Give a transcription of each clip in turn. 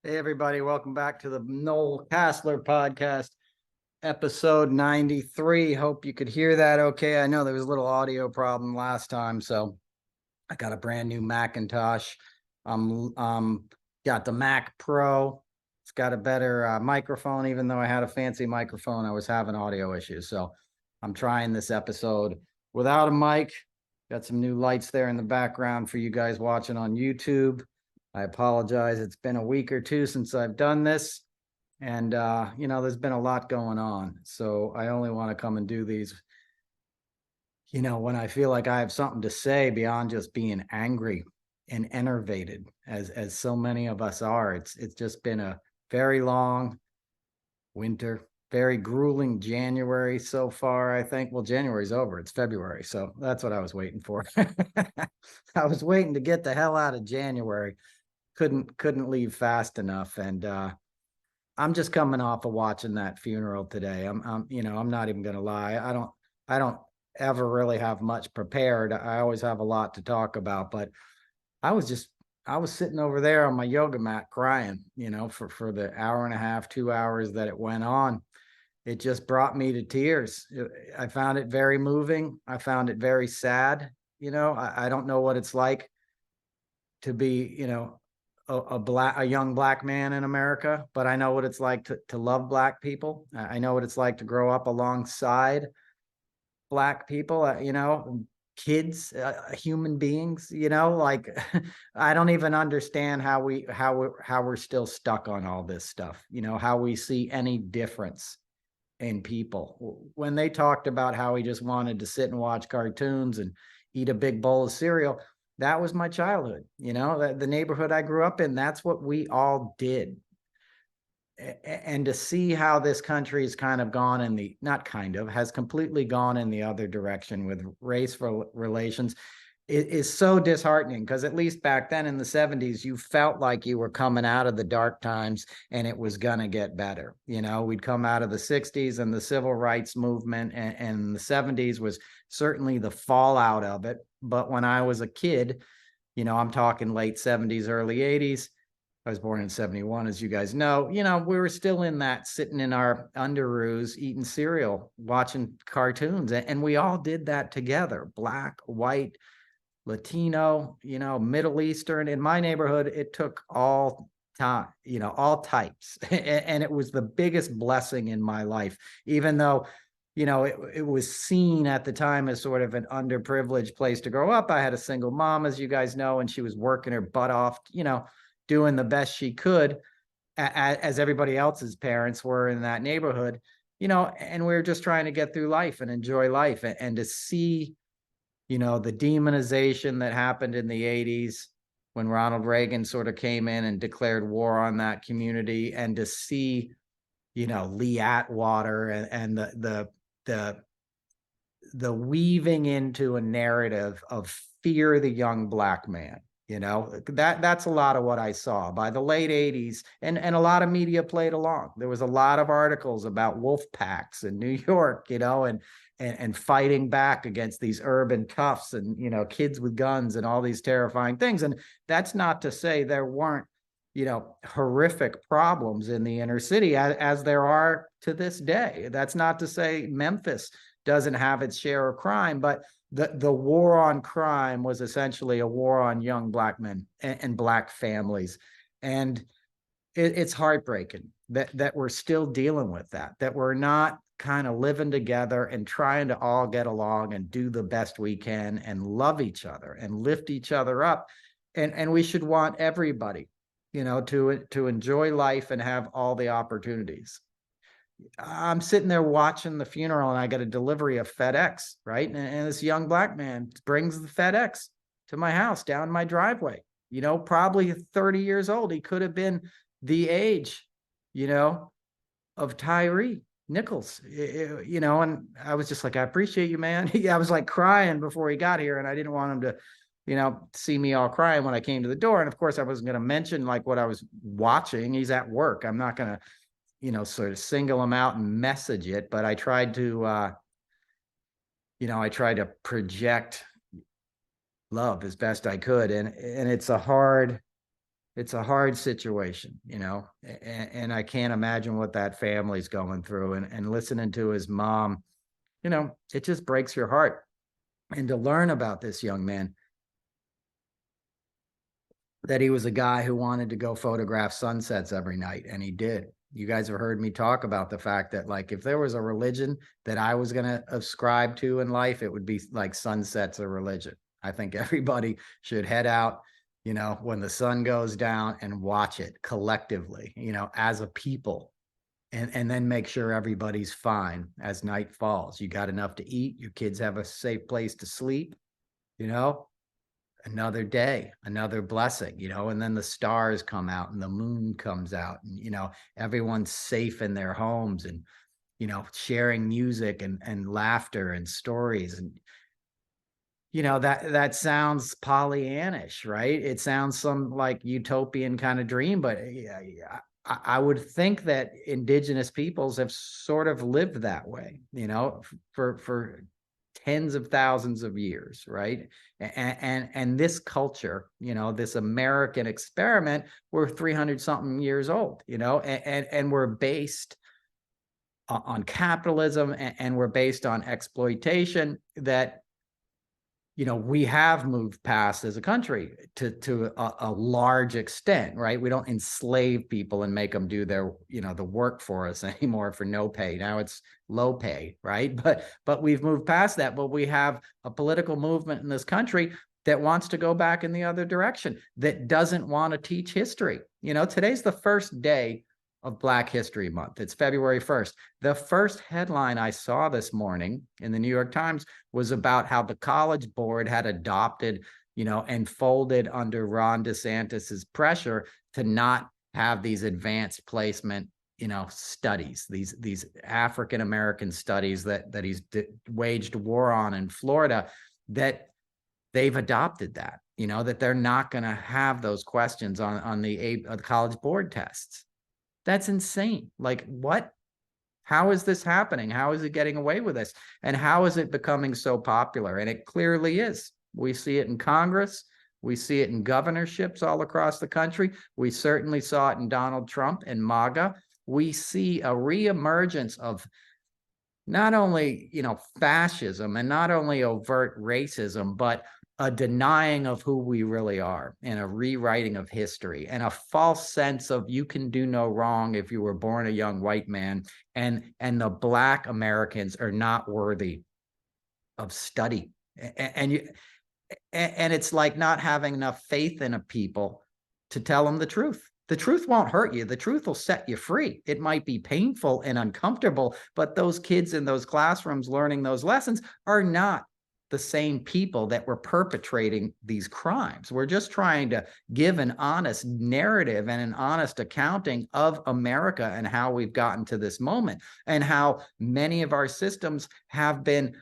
Hey, everybody. Welcome back to the Noel Casler podcast, episode 93. Hope you could hear that okay. I know there was a little audio problem last time, so I got a brand new Macintosh. Got the Mac Pro. It's got a better microphone. Even though I had a fancy microphone, I was having audio issues. So I'm trying this episode without a mic. Got some new lights there in the background for you guys watching on YouTube. I apologize. It's been a week or two since I've done this. And, there's been a lot going on. So I only want to come and do these, when I feel like I have something to say beyond just being angry and enervated, as so many of us are. It's just been a very long winter, very grueling January so far, I think. Well, January's over. It's February. So that's what I was waiting for. I was waiting to get the hell out of January. Couldn't leave fast enough. And I'm just coming off of watching that funeral today. I'm not even going to lie. I don't ever really have much prepared. I always have a lot to talk about, but I was sitting over there on my yoga mat crying, for the hour and a half, 2 hours that it went on. It just brought me to tears. I found it very moving. I found it very sad. I don't know what it's like to be, a young black man in America, but I know what it's like to love black people. I know what it's like to grow up alongside black people, kids, human beings, like I don't even understand how we're still stuck on all this stuff, how we see any difference in people. When they talked about how he just wanted to sit and watch cartoons and eat a big bowl of cereal, that was my childhood. The neighborhood I grew up in, that's what we all did. And to see how this country has kind of gone has completely gone in the other direction with race relations, it is so disheartening, because at least back then in the 70s, you felt like you were coming out of the dark times and it was going to get better. We'd come out of the 60s and the civil rights movement, and the 70s was certainly the fallout of it. But when I was a kid, I'm talking late 70s, early 80s. I was born in 71, as you guys know. We were still in that, sitting in our underoos, eating cereal, watching cartoons. And we all did that together, black, white, Latino, Middle Eastern. In my neighborhood, it took all time, all types. And it was the biggest blessing in my life, even though, it was seen at the time as sort of an underprivileged place to grow up. I had a single mom, as you guys know, and she was working her butt off, doing the best she could, as everybody else's parents were in that neighborhood, and we were just trying to get through life and enjoy life. And to see, the demonization that happened in the 80s when Ronald Reagan sort of came in and declared war on that community, and to see, Lee Atwater and the weaving into a narrative of fear the young black man. That's a lot of what I saw by the late 80s, and a lot of media played along. There was a lot of articles about wolf packs in New York, and fighting back against these urban toughs and, kids with guns and all these terrifying things. And that's not to say there weren't, horrific problems in the inner city, as there are to this day. That's not to say Memphis doesn't have its share of crime, but the war on crime was essentially a war on young black men and black families. And it's heartbreaking that we're still dealing with that we're not kind of living together and trying to all get along and do the best we can and love each other and lift each other up. And we should want everybody, to enjoy life and have all the opportunities. I'm sitting there watching the funeral, and I got a delivery of FedEx, right? And this young black man brings the FedEx. to my house down my driveway, probably 30 years old. He could have been the age, of Tyree Nichols, and I was just like, I appreciate you, man. I was like crying before he got here, and I didn't want him to, see me all crying when I came to the door. And of course, I wasn't going to mention like what I was watching. He's at work. I'm not going to, sort of single him out and message it, but I tried to, I tried to project love as best I could. And it's a hard situation, and I can't imagine what that family's going through, and listening to his mom, it just breaks your heart. And to learn about this young man, that he was a guy who wanted to go photograph sunsets every night, and he did. You guys have heard me talk about the fact that, like, if there was a religion that I was going to ascribe to in life, it would be like sunset's a religion. I think everybody should head out, when the sun goes down, and watch it collectively, as a people, and then make sure everybody's fine as night falls. You got enough to eat, your kids have a safe place to sleep, another day, another blessing, and then the stars come out and the moon comes out, and, everyone's safe in their homes, and, sharing music and laughter and stories. And, that sounds Pollyannish, right? It sounds some like utopian kind of dream, but I would think that indigenous peoples have sort of lived that way, for tens of thousands of years, right? And this culture, this American experiment, we're 300 something years old, and we're based on capitalism, and we're based on exploitation that, we have moved past as a country to a large extent, right? We don't enslave people and make them do their, the work for us anymore for no pay. Now it's low pay, right? But we've moved past that. But we have a political movement in this country that wants to go back in the other direction, that doesn't want to teach history. Today's the first day of Black History Month. It's February 1st. The first headline I saw this morning in the New York Times was about how the College Board had adopted, and folded under Ron DeSantis's pressure to not have these advanced placement, studies, these African American studies that he's waged war on in Florida, that they've adopted that, that they're not going to have those questions on the College Board tests. That's insane. Like, what? How is this happening? How is it getting away with this? And how is it becoming so popular? And it clearly is. We see it in Congress. We see it in governorships all across the country. We certainly saw it in Donald Trump and MAGA. We see a reemergence of not only, fascism, and not only overt racism, but a denying of who we really are, and a rewriting of history, and a false sense of you can do no wrong if you were born a young white man, and the Black Americans are not worthy of study. And it's like not having enough faith in a people to tell them the truth. The truth won't hurt you. The truth will set you free. It might be painful and uncomfortable, but those kids in those classrooms learning those lessons are not the same people that were perpetrating these crimes. We're just trying to give an honest narrative and an honest accounting of America and how we've gotten to this moment, and how many of our systems have been,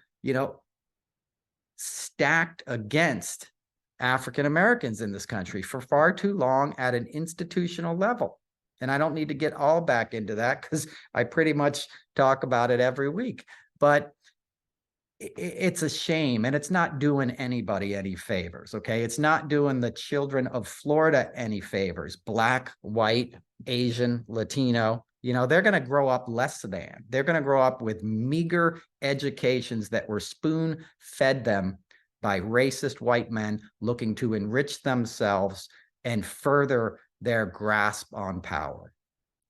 stacked against African Americans in this country for far too long at an institutional level. And I don't need to get all back into that because I pretty much talk about it every week. But it's a shame, and it's not doing anybody any favors, okay? It's not doing the children of Florida any favors. Black, white, Asian, Latino, they're going to grow up less than. They're going to grow up with meager educations that were spoon-fed them by racist white men looking to enrich themselves and further their grasp on power.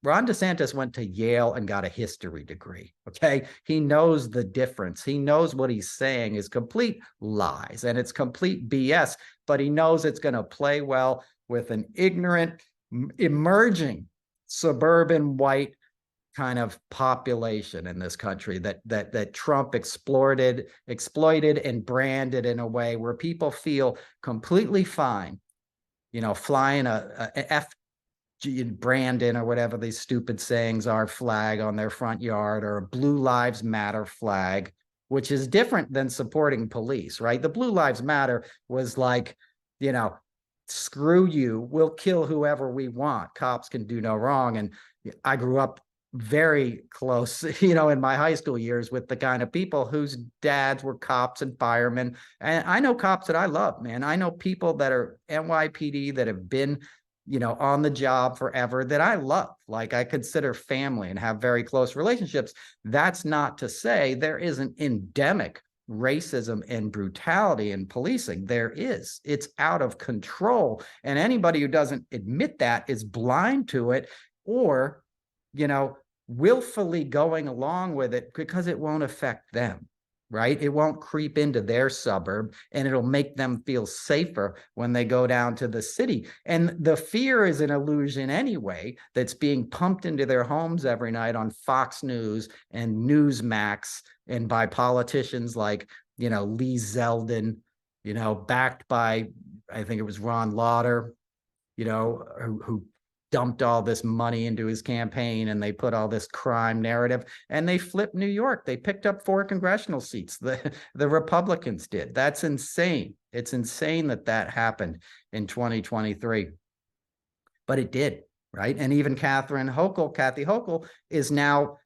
Ron DeSantis went to Yale and got a history degree, okay? He knows the difference. He knows what he's saying is complete lies and it's complete BS, but he knows it's going to play well with an ignorant, emerging suburban white kind of population in this country that Trump exploited and branded in a way where people feel completely fine, flying a F Brandon or whatever these stupid sayings are flag on their front yard, or a Blue Lives Matter flag, which is different than supporting police, right? The Blue Lives Matter was like, screw you, we'll kill whoever we want. Cops can do no wrong. And I grew up very close, in my high school years with the kind of people whose dads were cops and firemen. And I know cops that I love, man. I know people that are NYPD that have been, on the job forever that I love, like I consider family and have very close relationships. That's not to say there isn't endemic racism and brutality in policing. There is. It's out of control. And anybody who doesn't admit that is blind to it, or willfully going along with it because it won't affect them, right? It won't creep into their suburb, and it'll make them feel safer when they go down to the city. And the fear is an illusion anyway that's being pumped into their homes every night on Fox News and Newsmax, and by politicians like, Lee Zeldin, backed by, I think it was Ron Lauder, who dumped all this money into his campaign, and they put all this crime narrative, and they flipped New York. They picked up 4 congressional seats. The Republicans did. That's insane. It's insane that happened in 2023, but it did, right? And even Kathy Hochul is now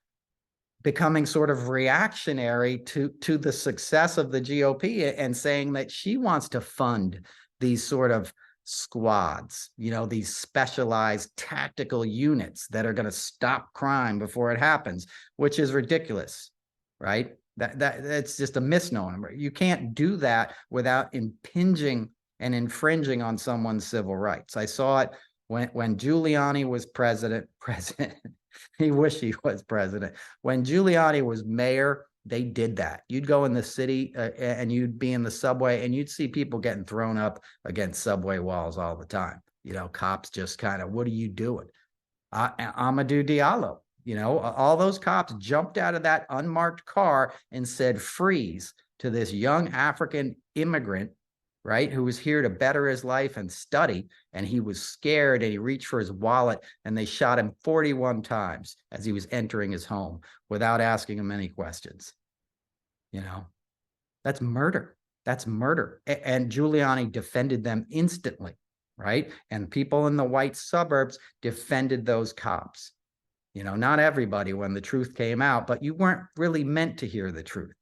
becoming sort of reactionary to the success of the GOP, and saying that she wants to fund these sort of squads, these specialized tactical units that are going to stop crime before it happens, which is ridiculous, right? That's just a misnomer. You can't do that without impinging and infringing on someone's civil rights. I saw it when Giuliani was president. He wished he was president. When Giuliani was mayor, they did that. You'd go in the city and you'd be in the subway, and you'd see people getting thrown up against subway walls all the time. Cops just kind of, what are you doing? Amadou Diallo, all those cops jumped out of that unmarked car and said, freeze, to this young African immigrant, right, who was here to better his life and study. And he was scared, and he reached for his wallet, and they shot him 41 times as he was entering his home without asking him any questions. That's murder. That's murder. And Giuliani defended them instantly, right? And people in the white suburbs defended those cops. Not everybody when the truth came out, but you weren't really meant to hear the truth.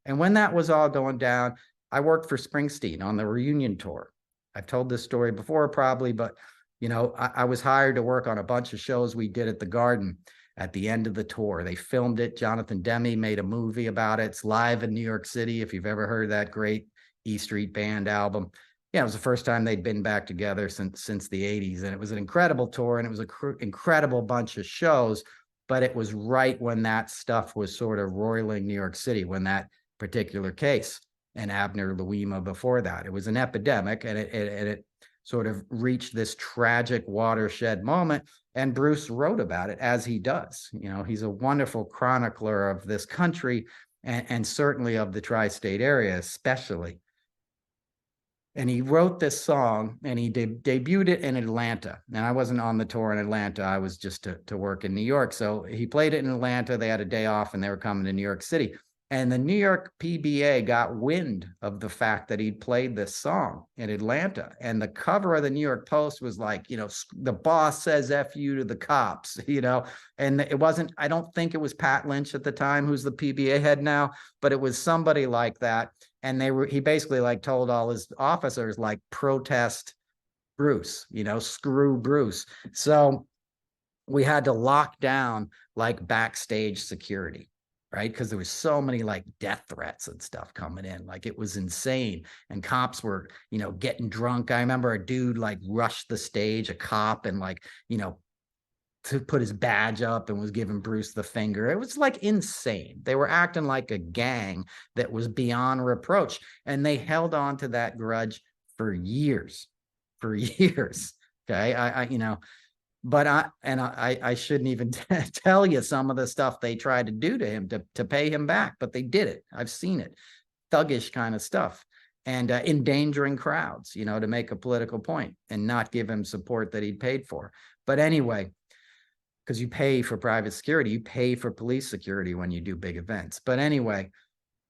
And when that was all going down, I worked for Springsteen on the reunion tour. I've told this story before probably, but I was hired to work on a bunch of shows we did at the Garden at the end of the tour. They filmed it. Jonathan Demme made a movie about it. It's live in New York City, if you've ever heard that great E Street Band album. Yeah, it was the first time they'd been back together since the 80s. And it was an incredible tour, and it was an incredible bunch of shows. But it was right when that stuff was sort of roiling New York City, when that particular case, and Abner Louima before that. It was an epidemic, and it sort of reached this tragic watershed moment. And Bruce wrote about it, as he does. He's a wonderful chronicler of this country, and certainly of the tri-state area, especially. And he wrote this song, and he debuted it in Atlanta. And I wasn't on the tour in Atlanta. I was just to work in New York. So he played it in Atlanta. They had a day off, and they were coming to New York City. And the New York PBA got wind of the fact that he'd played this song in Atlanta. And the cover of the New York Post was like, the boss says F you to the cops, and it wasn't, I don't think it was Pat Lynch at the time, who's the PBA head now, but it was somebody like that. And he basically told all his officers, protest Bruce, screw Bruce. So we had to lock down backstage security, right? Because there was so many death threats and stuff coming in. It was insane. And cops were, getting drunk. I remember a dude rushed the stage, a cop, and to put his badge up, and was giving Bruce the finger. It was insane. They were acting like a gang that was beyond reproach. And they held on to that grudge for years. Okay. But I shouldn't even tell you some of the stuff they tried to do to him to pay him back, but they did it. I've seen it. Thuggish kind of stuff, and endangering crowds, to make a political point and not give him support that he'd paid for. But anyway, because you pay for private security, you pay for police security when you do big events. But anyway,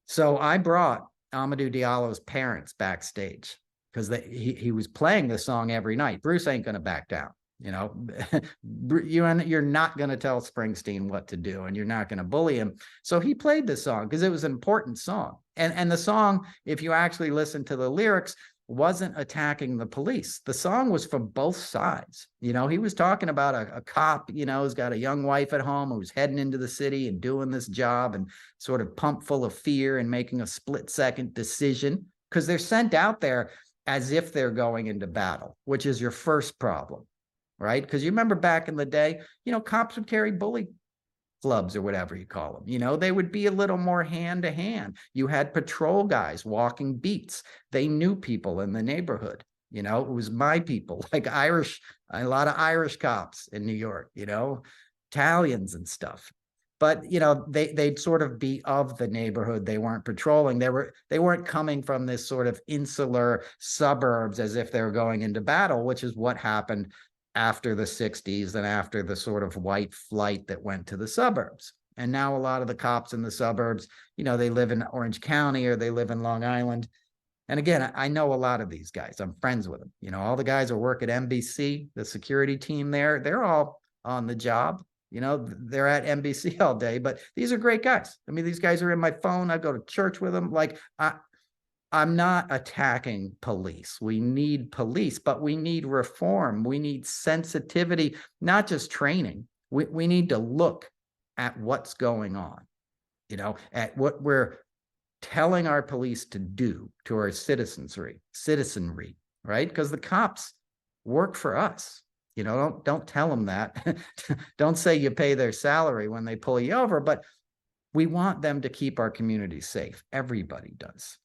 so I brought Amadou Diallo's parents backstage because he was playing this song every night. Bruce ain't going to back down. You're not going to tell Springsteen what to do, and you're not going to bully him. So he played this song because it was an important song. And the song, if you actually listen to the lyrics, wasn't attacking the police. The song was from both sides. He was talking about a cop, who's got a young wife at home, who's heading into the city and doing this job and sort of pumped full of fear and making a split-second decision because they're sent out there as if they're going into battle, which is your first problem, right? Because you remember back in the day, cops would carry bully clubs or whatever you call them. They would be a little more hand to hand. You had patrol guys walking beats. They knew people in the neighborhood. It was my people, like a lot of Irish cops in New York, Italians and stuff. But, they'd sort of be of the neighborhood. They weren't patrolling. They weren't coming from this sort of insular suburbs as if they were going into battle, which is what happened after the 60s and after the sort of white flight that went to the suburbs. And now a lot of the cops in the suburbs, they live in Orange County or they live in Long Island. And again, I know a lot of these guys. I'm friends with them. All the guys who work at NBC, the security team there, they're all on the job. They're at NBC all day, but these are great guys. I mean, these guys are in my phone. I go to church with them. Like, I'm not attacking police. We need police, but we need reform. We need sensitivity, not just training. We need to look at what's going on, at what we're telling our police to do to our citizenry, right? Because the cops work for us. Don't tell them that. Don't say you pay their salary when they pull you over, but we want them to keep our communities safe. Everybody does.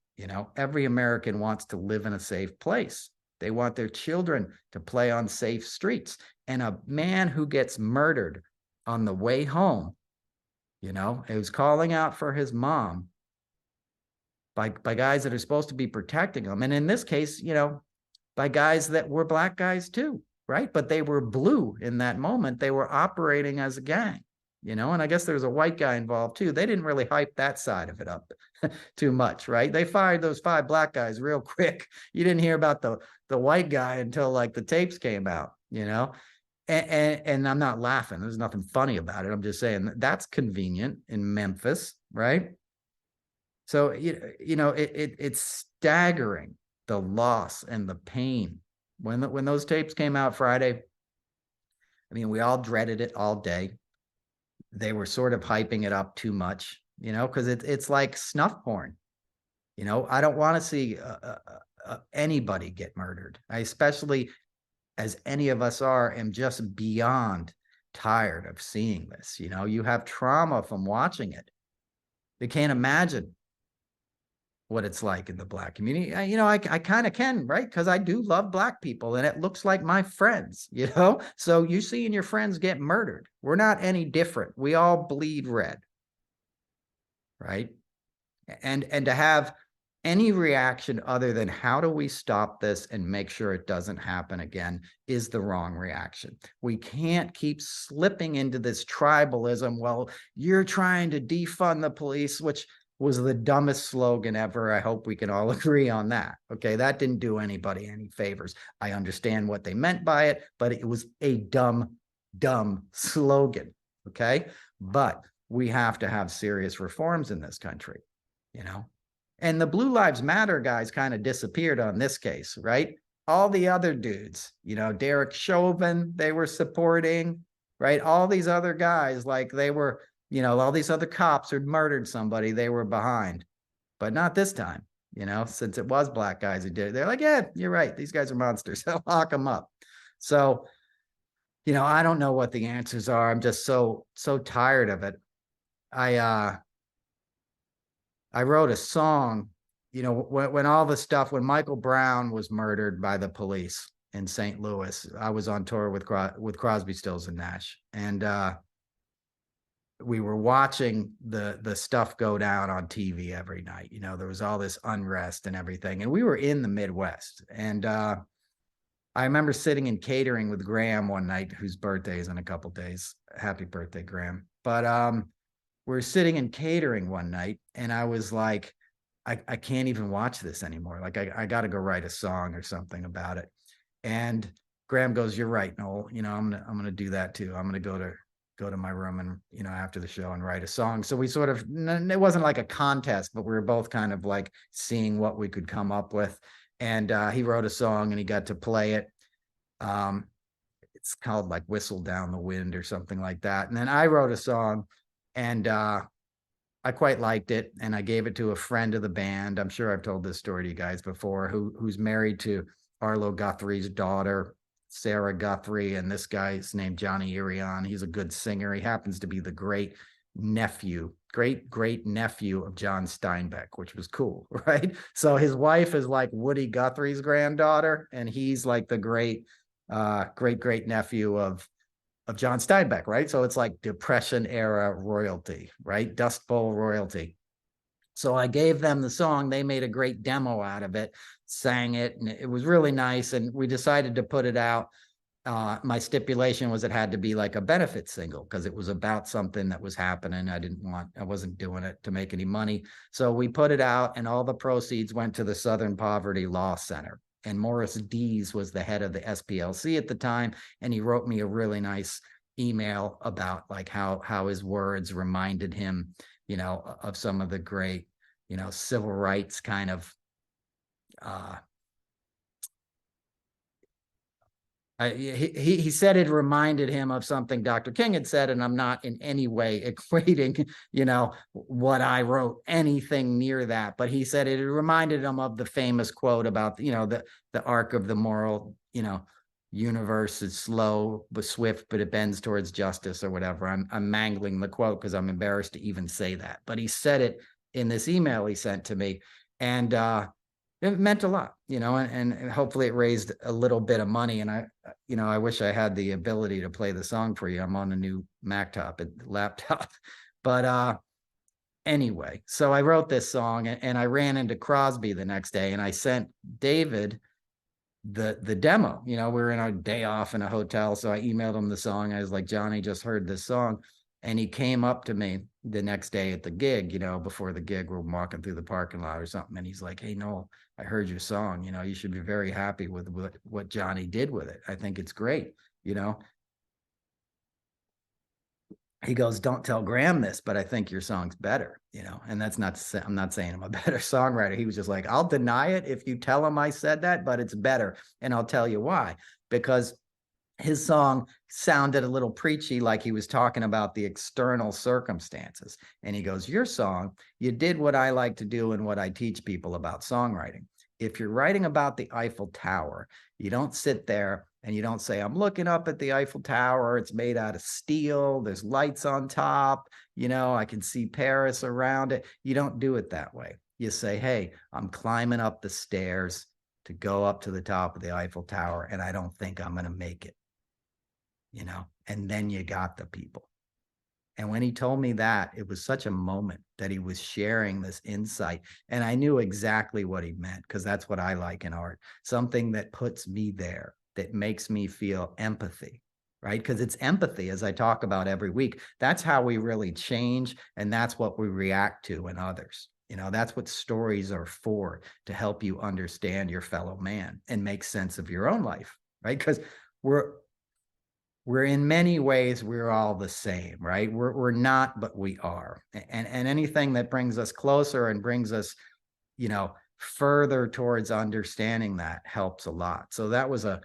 Every American wants to live in a safe place. They want their children to play on safe streets. And a man who gets murdered on the way home, who's calling out for his mom by guys that are supposed to be protecting him. And in this case, by guys that were black guys too, right? But they were blue in that moment. They were operating as a gang. And I guess there was a white guy involved too. They didn't really hype that side of it up too much, right? They fired those 5 black guys real quick. You didn't hear about the white guy until like the tapes came out, and I'm not laughing. There's nothing funny about it. I'm just saying that's convenient in Memphis, right? So, it's staggering, the loss and the pain. When those tapes came out Friday, I mean, we all dreaded it all day. They were sort of hyping it up too much, because it's like snuff porn. I don't want to see anybody get murdered. I, especially as any of us are, am just beyond tired of seeing this. You have trauma from watching it. You can't imagine what it's like in the black community. I kind of can, right? Because I do love black people and it looks like my friends, So you seeing your friends get murdered. We're not any different. We all bleed red, right? And to have any reaction other than how do we stop this and make sure it doesn't happen again is the wrong reaction. We can't keep slipping into this tribalism. Well, you're trying to defund the police, which was the dumbest slogan ever. I hope we can all agree on that. Okay, that didn't do anybody any favors. I understand what they meant by it, but it was a dumb slogan. Okay, but we have to have serious reforms in this country, And the Blue Lives Matter guys kind of disappeared on this case, right? All the other dudes, Derek Chauvin, they were supporting, right? All these other guys, like they were, all these other cops who'd murdered somebody, they were behind, but not this time, since it was black guys who did it. They're like, yeah, you're right. These guys are monsters. They'll lock them up. So, I don't know what the answers are. I'm just so tired of it. I wrote a song, when all the stuff, when Michael Brown was murdered by the police, in St. Louis. I was on tour with Crosby, Stills, and Nash, and we were watching the stuff go down on TV every night. You know, there was all this unrest and everything, and we were in the Midwest. And I remember sitting in catering with Graham one night, whose birthday is in a couple days. Happy birthday, Graham! But we were sitting in catering one night, and I was like, I can't even watch this anymore. Like, I got to go write a song or something about it. And Graham goes, "You're right, Noel. You know, I'm gonna do that too. I'm gonna go to my room and, you know, after the show and write a song." So we sort of, it wasn't like a contest, but we were both kind of like seeing what we could come up with. And he wrote a song and he got to play it. It's called like "Whistle Down the Wind" or something like that. And then I wrote a song, and I quite liked it, and I gave it to a friend of the band. I'm sure I've told this story to you guys before, who's married to Arlo Guthrie's daughter, Sarah Guthrie, and this guy's named Johnny Irion. He's a good singer. He happens to be the great nephew of John Steinbeck, which was cool, right? So his wife is like Woody Guthrie's granddaughter, and he's like the great nephew of John Steinbeck, right? So it's like Depression era royalty, right? Dust Bowl royalty. So I gave them the song. They made a great demo out of it, sang it, and it was really nice. And we decided to put it out. My stipulation was it had to be like a benefit single because it was about something that was happening. I wasn't doing it to make any money. So we put it out, and all the proceeds went to the Southern Poverty Law Center. And Morris Dees was the head of the SPLC at the time, and he wrote me a really nice email about like how his words reminded him, you know, of some of the great, you know, civil rights kind of he said it reminded him of something Dr. King had said, and I'm not in any way equating, you know, what I wrote anything near that, but he said it reminded him of the famous quote about, you know, the arc of the moral, you know, universe is slow but swift, but it bends towards justice or whatever. I'm mangling the quote because I'm embarrassed to even say that, but he said it in this email he sent to me, and it meant a lot, you know, and hopefully it raised a little bit of money. And I wish I had the ability to play the song for you. I'm on a new laptop, but anyway, so I wrote this song, and I ran into Crosby the next day, and I sent David the demo. You know, we were in our day off in a hotel, so I emailed him the song. I was like, "Johnny just heard this song," and he came up to me the next day at the gig, you know, before the gig, we're walking through the parking lot or something, and he's like, "Hey, Noel, I heard your song. You know, you should be very happy with what Johnny did with it. I think it's great." You know, he goes, "Don't tell Graham this, but I think your song's better." You know, and that's not, I'm not saying I'm a better songwriter. He was just like, "I'll deny it if you tell him I said that, but it's better. And I'll tell you why, because his song sounded a little preachy, like he was talking about the external circumstances." And he goes, "Your song, you did what I like to do and what I teach people about songwriting. If you're writing about the Eiffel Tower, you don't sit there and you don't say, 'I'm looking up at the Eiffel Tower. It's made out of steel. There's lights on top. You know, I can see Paris around it.' You don't do it that way. You say, 'Hey, I'm climbing up the stairs to go up to the top of the Eiffel Tower, and I don't think I'm going to make it.' You know, and then you got the people." And when he told me that, it was such a moment that he was sharing this insight. And I knew exactly what he meant, because that's what I like in art. Something that puts me there, that makes me feel empathy, right? Because it's empathy, as I talk about every week. That's how we really change. And that's what we react to in others. You know, that's what stories are for, to help you understand your fellow man and make sense of your own life, right? Because we're in many ways, we're all the same, right? We're not, but we are. And anything that brings us closer and brings us, you know, further towards understanding that helps a lot. So that was a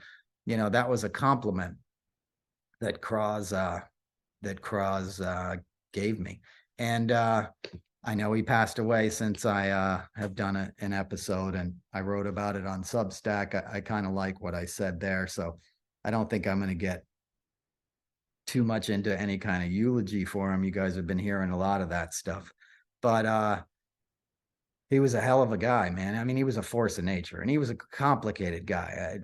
compliment that Cross gave me. And I know he passed away since I have done an episode, and I wrote about it on Substack. I kind of like what I said there. So I don't think I'm going to get too much into any kind of eulogy for him. You guys have been hearing a lot of that stuff, but He was a hell of a guy, man. I mean, he was a force of nature, and he was a complicated guy.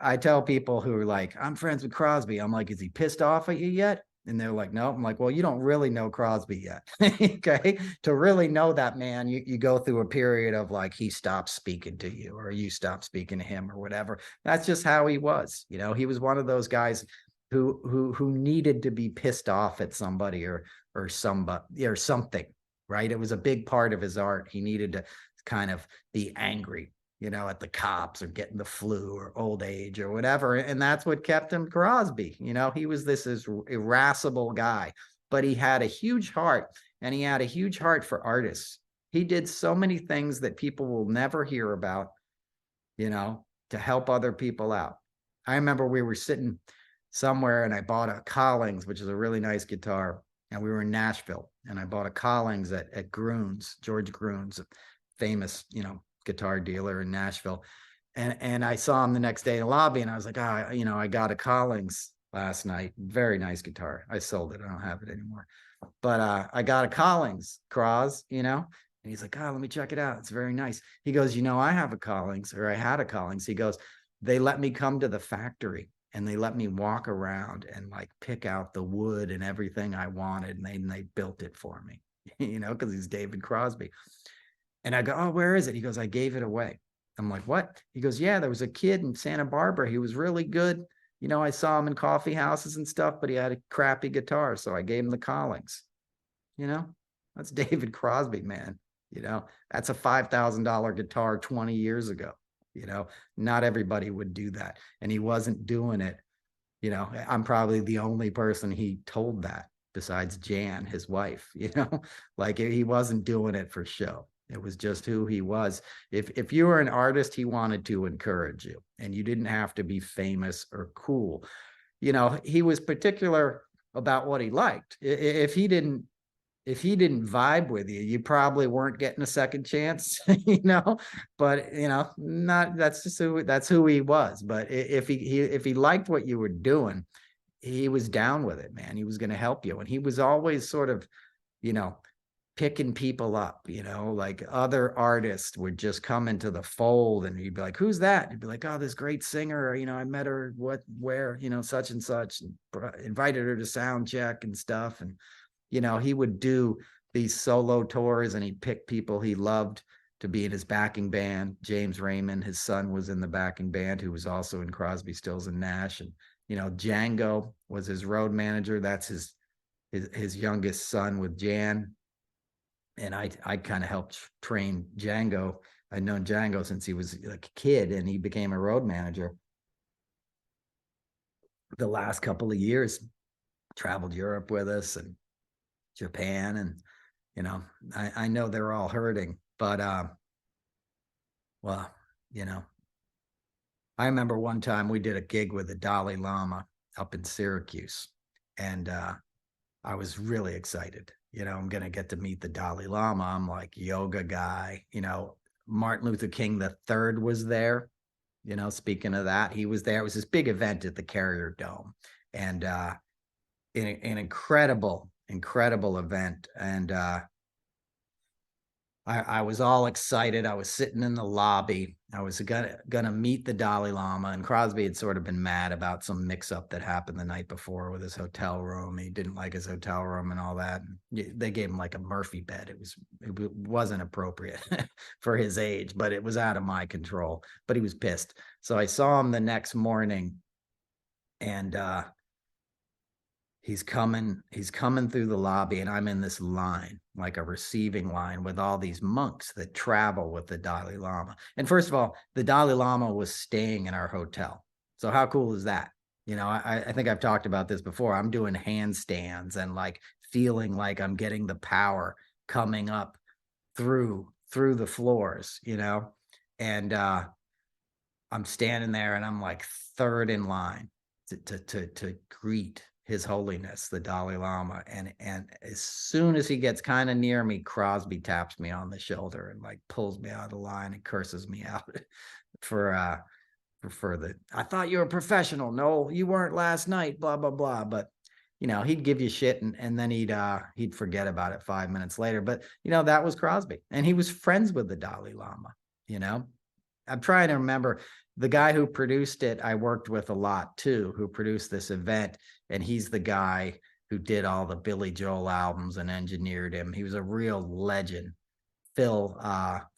I tell people who are like, I'm friends with Crosby. I'm like, is he pissed off at you yet? And they're like, no. I'm like, well, you don't really know Crosby yet. Okay. To really know that man, you go through a period of like, he stops speaking to you or you stop speaking to him or whatever. That's just how he was. He was one of those guys who needed to be pissed off at somebody or somebody or something, right? It was a big part of his art. He needed to kind of be angry, at the cops or getting the flu or old age or whatever. And that's what kept him Crosby. He was this irascible guy, but he had a huge heart, and he had a huge heart for artists. He did so many things that people will never hear about, to help other people out. I remember we were sitting somewhere and I bought a Collings, which is a really nice guitar. And we were in Nashville, and I bought a Collings at Gruhn's, George Gruhn's, a famous, guitar dealer in Nashville. And I saw him the next day in the lobby, and I was like, I got a Collings last night. Very nice guitar. I sold it. I don't have it anymore. But I got a Collings, Cros, and he's like, let me check it out. It's very nice. He goes, I have a Collings, or I had a Collings. He goes, they let me come to the factory, and they let me walk around and like pick out the wood and everything I wanted. And they built it for me, because he's David Crosby. And I go, oh, where is it? He goes, I gave it away. I'm like, what? He goes, yeah, there was a kid in Santa Barbara. He was really good. I saw him in coffee houses and stuff, but he had a crappy guitar. So I gave him the Collings. That's David Crosby, man. That's a $5,000 guitar 20 years ago. Not everybody would do that. And he wasn't doing it. I'm probably the only person he told that besides Jan, his wife, like he wasn't doing it for show. It was just who he was. If you were an artist, he wanted to encourage you, and you didn't have to be famous or cool. He was particular about what he liked. If he didn't vibe with you, you probably weren't getting a second chance, but that's who he was. But if he liked what you were doing, he was down with it, man. He was going to help you. And he was always sort of, picking people up, like other artists would just come into the fold, and he'd be like, who's that? He'd be like, oh, this great singer, I met her, where, such and such, and invited her to sound check and stuff. And he would do these solo tours, and he'd pick people he loved to be in his backing band. James Raymond, his son, was in the backing band, who was also in Crosby, Stills, and Nash. And, Django was his road manager. That's his youngest son with Jan. And I kind of helped train Django. I'd known Django since he was like a kid, and he became a road manager the last couple of years. Traveled Europe with us and Japan, and I know they're all hurting, but well, I remember one time we did a gig with the Dalai Lama up in Syracuse, and I was really excited. I'm gonna get to meet the Dalai Lama. I'm like, yoga guy. Martin Luther King III was there. Speaking of that, he was there. It was this big event at the Carrier Dome, and an incredible event. And I was all excited. I was sitting in the lobby. I was gonna meet the Dalai Lama, and Crosby had sort of been mad about some mix-up that happened the night before with his hotel room. He didn't like his hotel room and all that. They gave him like a Murphy bed. It wasn't appropriate for his age, but it was out of my control. But he was pissed. So I saw him the next morning, and he's coming through the lobby, and I'm in this line, like a receiving line, with all these monks that travel with the Dalai Lama. And first of all, the Dalai Lama was staying in our hotel. So how cool is that? I think I've talked about this before. I'm doing handstands and like feeling like I'm getting the power coming up through the floors, and I'm standing there, and I'm like third in line to greet His Holiness, the Dalai Lama. And as soon as he gets kind of near me, Crosby taps me on the shoulder and like pulls me out of the line and curses me out for I thought you were a professional. No, you weren't last night, blah, blah, blah. But he'd give you shit and then he'd forget about it 5 minutes later. But, that was Crosby. And he was friends with the Dalai Lama, I'm trying to remember the guy who produced it. I worked with a lot too, who produced this event. And he's the guy who did all the Billy Joel albums and engineered him. He was a real legend. Phil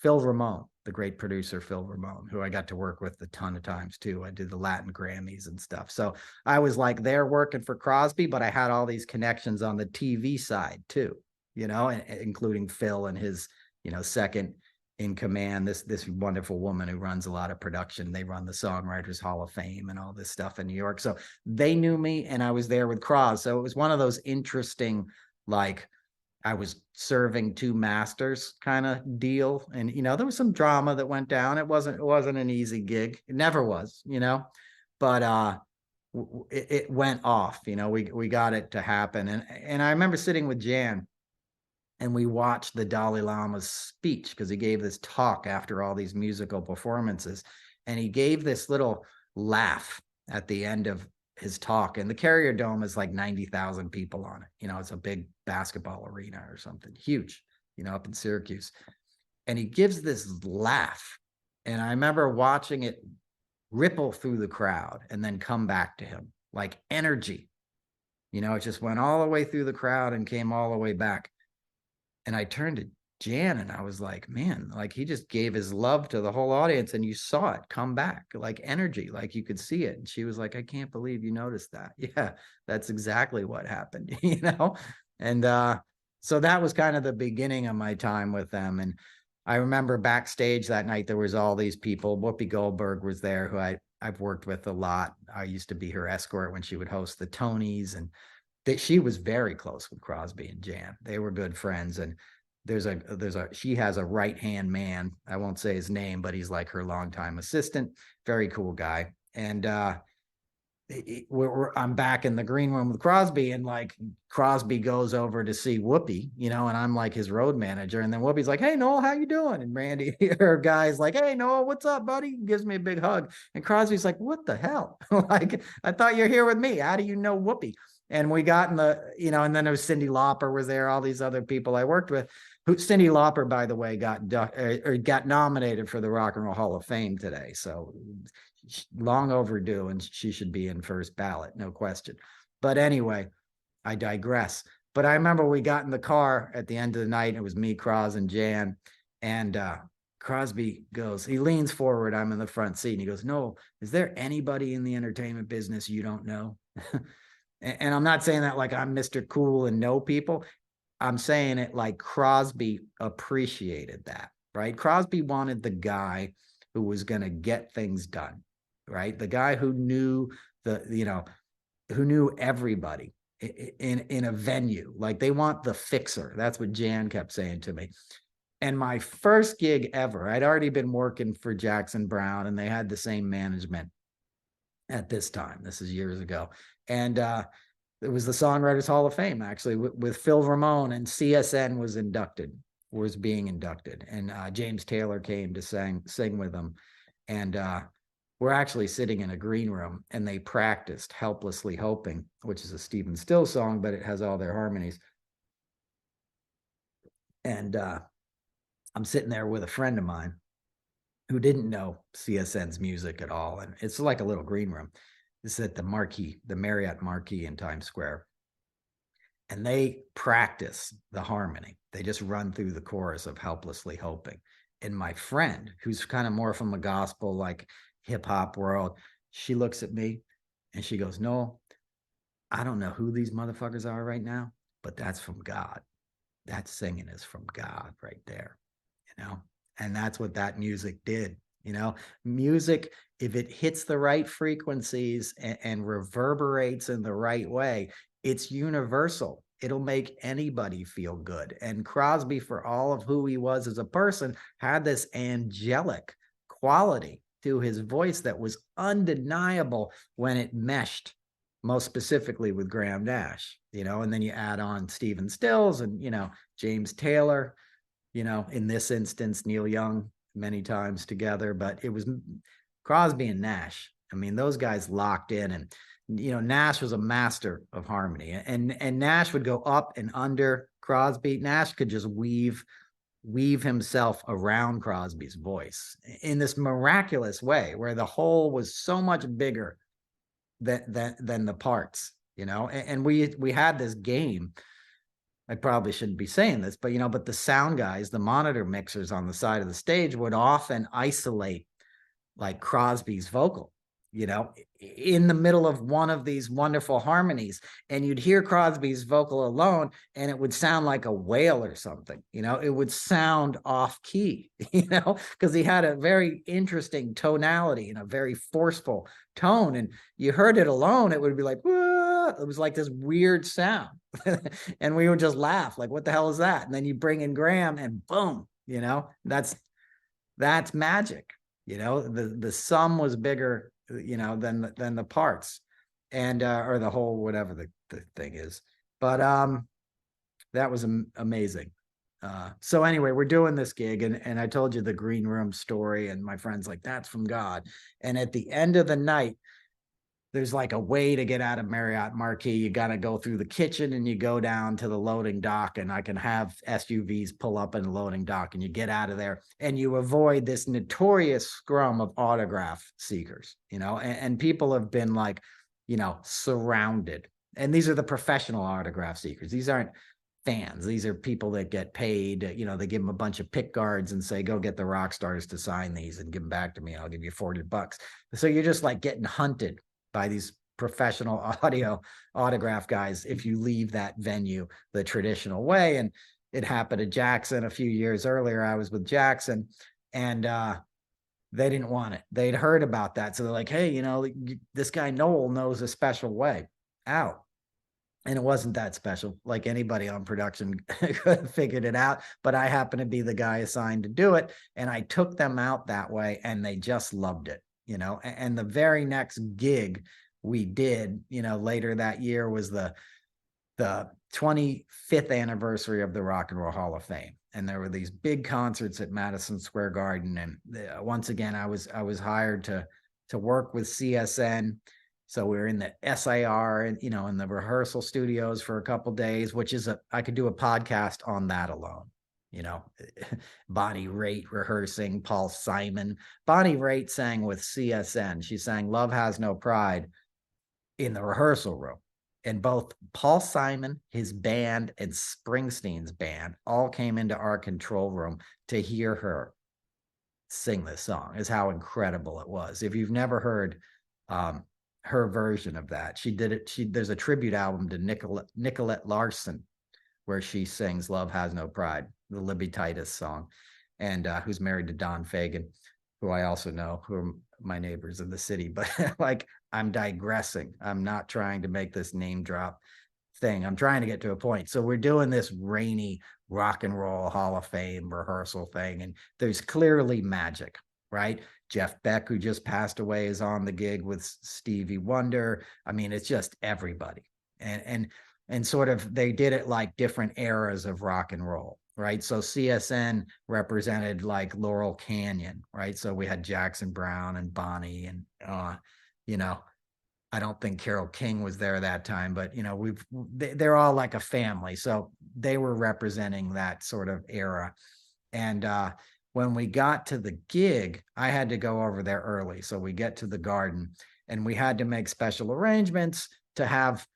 Ramone, the great producer, Phil Ramone, who I got to work with a ton of times too. I did the Latin Grammys and stuff. So I was like there working for Crosby, but I had all these connections on the TV side too, including Phil and his, second in command, this wonderful woman who runs a lot of production. They run the Songwriters Hall of Fame and all this stuff in New York. So they knew me, and I was there with Cros. So it was one of those interesting, like, I was serving two masters kind of deal. And, there was some drama that went down. It wasn't an easy gig. It never was, but it went off, we got it to happen. And I remember sitting with Jan, and we watched the Dalai Lama's speech, because he gave this talk after all these musical performances. And he gave this little laugh at the end of his talk. And the Carrier Dome is like 90,000 people on it. It's a big basketball arena or something huge, up in Syracuse. And he gives this laugh. And I remember watching it ripple through the crowd and then come back to him like energy. It just went all the way through the crowd and came all the way back. And I turned to Jan and I was like, man, like he just gave his love to the whole audience, and you saw it come back like energy, like you could see it. And she was like, I can't believe you noticed that. Yeah, that's exactly what happened, And so that was kind of the beginning of my time with them. And I remember backstage that night, there was all these people. Whoopi Goldberg was there, who I've worked with a lot. I used to be her escort when she would host the Tonys, and she was very close with Crosby and Jan. They were good friends. And she has a right-hand man. I won't say his name, but he's like her longtime assistant. Very cool guy. And I'm back in the green room with Crosby, and like Crosby goes over to see Whoopi, and I'm like his road manager. And then Whoopi's like, hey, Noel, how you doing? And Randy, her guy's like, hey, Noel, what's up, buddy? He gives me a big hug. And Crosby's like, what the hell? Like, I thought you're here with me. How do you know Whoopi? And we got in the, and then there was Cyndi Lauper was there, all these other people I worked with. Cyndi Lauper, by the way, got nominated for the Rock and Roll Hall of Fame today. So long overdue, and she should be in first ballot, no question. But anyway, I digress. But I remember we got in the car at the end of the night. It was me, Cros, and Jan. And Crosby goes, he leans forward. I'm in the front seat. And he goes, no, is there anybody in the entertainment business you don't know? And I'm not saying that like I'm Mr. Cool and know people. I'm saying it like Crosby appreciated that, right? Crosby wanted the guy who was going to get things done, right? The guy who knew who knew everybody in a venue. Like, they want the fixer. That's what Jan kept saying to me. And my first gig ever, I'd already been working for Jackson Browne, and they had the same management at this time. This is years ago. And it was the Songwriters Hall of Fame, actually, with Phil Ramone, and CSN was being inducted. And James Taylor came to sing with them. And we're actually sitting in a green room, and they practiced Helplessly Hoping, which is a Stephen Stills song, but it has all their harmonies. And I'm sitting there with a friend of mine who didn't know CSN's music at all. And it's like a little green room. It's at the Marriott Marquis in Times Square. And they practice the harmony. They just run through the chorus of Helplessly Hoping. And my friend, who's kind of more from the gospel, like hip hop world, she looks at me and she goes, Noel, I don't know who these motherfuckers are right now, but that's from God. That singing is from God right there, And that's what that music did. Music, if it hits the right frequencies and reverberates in the right way, it's universal. It'll make anybody feel good. And Crosby, for all of who he was as a person, had this angelic quality to his voice that was undeniable when it meshed, most specifically with Graham Nash, and then you add on Stephen Stills and, James Taylor, in this instance, Neil Young, many times together. But it was Crosby and Nash. I mean, those guys locked in. And Nash was a master of harmony, and Nash would go up and under Crosby. Nash could just weave himself around Crosby's voice in this miraculous way, where the whole was so much bigger than the parts, and we had this game. I probably shouldn't be saying this, but the sound guys, the monitor mixers on the side of the stage would often isolate like Crosby's vocal, in the middle of one of these wonderful harmonies, and you'd hear Crosby's vocal alone and it would sound like a wail or something, it would sound off key, because he had a very interesting tonality and a very forceful tone, and you heard it alone, it would be like, whoa! It was like this weird sound. And we would just laugh like, what the hell is that? And then you bring in Graham and boom, that's magic. The sum was bigger, than the parts, and or the whole, whatever the thing is. But that was amazing. So anyway, we're doing this gig, and I told you the green room story, and my friend's like, that's from God. And at the end of the night, there's like a way to get out of Marriott Marquis. You got to go through the kitchen and you go down to the loading dock, and I can have SUVs pull up in the loading dock, and you get out of there and you avoid this notorious scrum of autograph seekers, and people have been like, surrounded. And these are the professional autograph seekers. These aren't fans. These are people that get paid. They give them a bunch of pick guards and say, go get the rock stars to sign these and give them back to me. I'll give you $40. So you're just like getting hunted by these professional audio autograph guys if you leave that venue the traditional way. And it happened to Jackson a few years earlier. I was with Jackson, and they didn't want it. They'd heard about that. So they're like, hey, this guy Noel knows a special way out. And it wasn't that special. Like anybody on production could have figured it out, but I happened to be the guy assigned to do it. And I took them out that way, and they just loved it. And the very next gig we did, later that year was the 25th anniversary of the Rock and Roll Hall of Fame. And there were these big concerts at Madison Square Garden. And once again, I was hired to work with CSN. So we were in the SIR and, in the rehearsal studios for a couple of days, which is I could do a podcast on that alone. Bonnie Raitt rehearsing, Paul Simon. Bonnie Raitt sang with CSN. She sang Love Has No Pride in the rehearsal room. And both Paul Simon, his band, and Springsteen's band all came into our control room to hear her sing this song, is how incredible it was. If you've never heard her version of that, she did it. There's a tribute album to Nicolette Larson where she sings Love Has No Pride, the Libby Titus song, and who's married to Don Fagan, who I also know, who are my neighbors in the city. But like, I'm digressing. I'm not trying to make this name drop thing. I'm trying to get to a point. So we're doing this rainy Rock and Roll Hall of Fame rehearsal thing, and there's clearly magic, right? Jeff Beck, who just passed away, is on the gig with Stevie Wonder. I mean, it's just everybody. And sort of, they did it like different eras of rock and roll, right? So CSN represented like Laurel Canyon, right? So we had Jackson Browne and Bonnie, and I don't think Carole King was there that time, but they're all like a family. So they were representing that sort of era. And when we got to the gig, I had to go over there early. So we get to the Garden, and we had to make special arrangements to have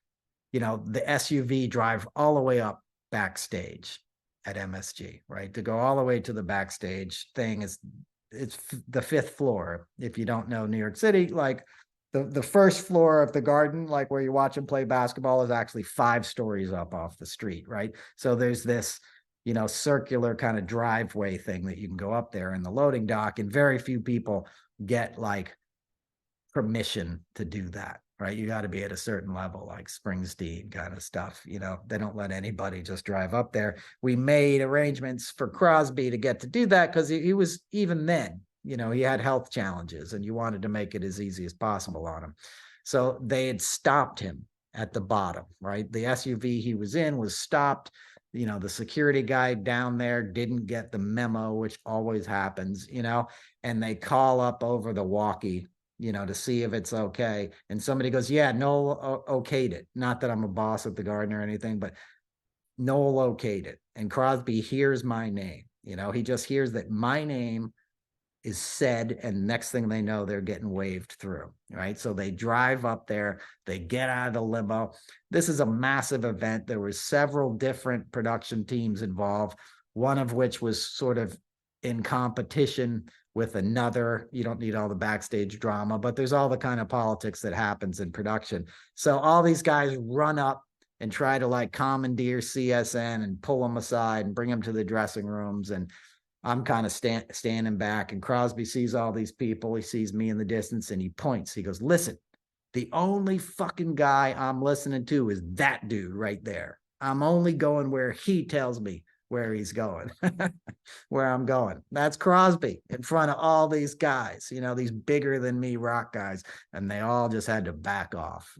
the SUV drive all the way up backstage at MSG, right? To go all the way to the backstage thing it's the 5th floor. If you don't know New York City, like the first floor of the Garden, like where you watch them play basketball, is actually 5 stories up off the street, right? So there's this, circular kind of driveway thing that you can go up there in the loading dock, and very few people get like permission to do that. Right. You got to be at a certain level, like Springsteen kind of stuff. They don't let anybody just drive up there. We made arrangements for Crosby to get to do that because he was, even then, he had health challenges, and you wanted to make it as easy as possible on him. So they had stopped him at the bottom, right? The SUV he was in was stopped. The security guy down there didn't get the memo, which always happens, and they call up over the walkie to see if it's okay. And somebody goes, yeah, Noel okayed it. Not that I'm a boss at the Garden or anything, but Noel okayed it. And Crosby hears my name. He just hears that my name is said, and next thing they know, they're getting waved through, right? So they drive up there, they get out of the limo. This is a massive event. There were several different production teams involved, one of which was sort of in competition with another. You don't need all the backstage drama, but there's all the kind of politics that happens in production. So all these guys run up and try to like commandeer CSN and pull them aside and bring them to the dressing rooms. And I'm kind of standing back, and Crosby sees all these people. He sees me in the distance and he points. He goes, listen, the only fucking guy I'm listening to is that dude right there. I'm only going where he tells me where he's going, where I'm going. That's Crosby in front of all these guys, these bigger than me rock guys. And they all just had to back off,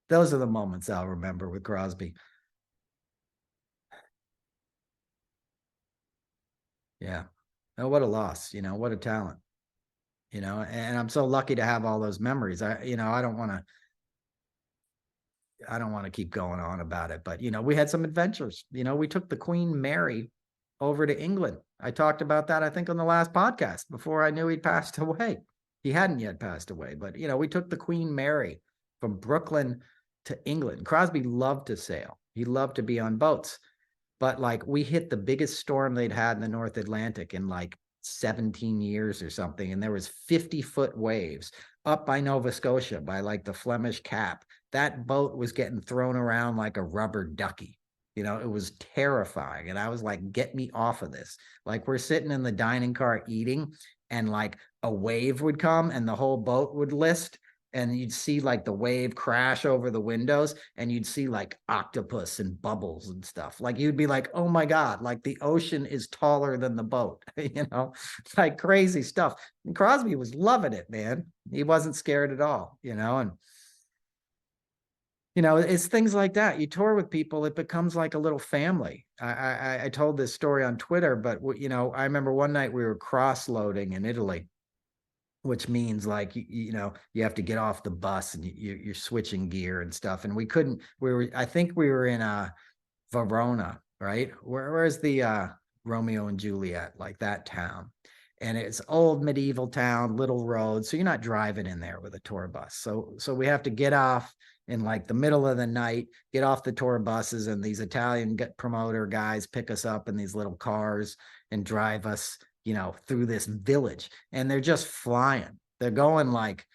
Those are the moments I'll remember with Crosby. Yeah. Oh, what a loss, what a talent, and I'm so lucky to have all those memories. I don't want to keep going on about it, but we had some adventures. We took the Queen Mary over to England. I talked about that, I think, on the last podcast before I knew he'd passed away. He hadn't yet passed away, but we took the Queen Mary from Brooklyn to England. Crosby loved to sail. He loved to be on boats. But like we hit the biggest storm they'd had in the North Atlantic in like 17 years or something. And there was 50-foot waves up by Nova Scotia, by like the Flemish Cap. That boat was getting thrown around like a rubber ducky. It was terrifying. And I was like, get me off of this. Like we're sitting in the dining car eating, and like a wave would come and the whole boat would list. And you'd see like the wave crash over the windows, and you'd see like octopus and bubbles and stuff. Like you'd be like, oh my God, like the ocean is taller than the boat, like crazy stuff. And Crosby was loving it, man. He wasn't scared at all, and it's things like that. You tour with people, it becomes like a little family. I told this story on Twitter, but I remember one night we were cross-loading in Italy, which means like, you have to get off the bus and you're switching gear and stuff. And I think we were in Verona, right? Where's the Romeo and Juliet, like that town. And it's old medieval town, little roads. So you're not driving in there with a tour bus. So we have to get off in like the middle of the night, get off the tour buses, and these Italian promoter guys pick us up in these little cars and drive us through this village. And they're just flying. They're going like,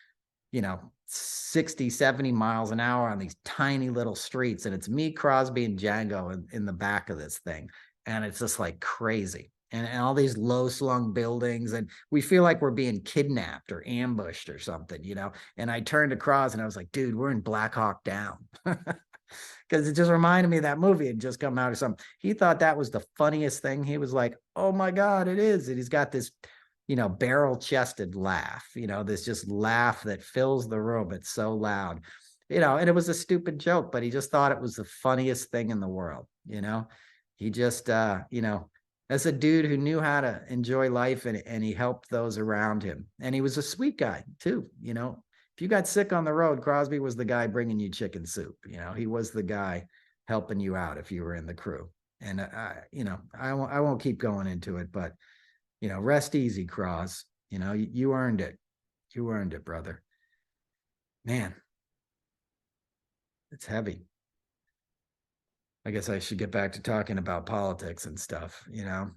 60, 70 miles an hour on these tiny little streets. And it's me, Crosby, and Django in the back of this thing. And it's just like crazy. And all these low slung buildings. And we feel like we're being kidnapped or ambushed or something, And I turned to Cros and I was like, dude, we're in Black Hawk Down. Because it just reminded me of that movie had just come out or something. He thought that was the funniest thing. He was like, oh my God, it is. And he's got this, barrel-chested laugh, this just laugh that fills the room. It's so loud, and it was a stupid joke, but he just thought it was the funniest thing in the world, He just, as a dude who knew how to enjoy life, and he helped those around him. And he was a sweet guy too, If you got sick on the road, Crosby was the guy bringing you chicken soup. He was the guy helping you out if you were in the crew. And I won't keep going into it, but rest easy, Cros. You earned it. You earned it, brother. Man, it's heavy. I guess I should get back to talking about politics and stuff.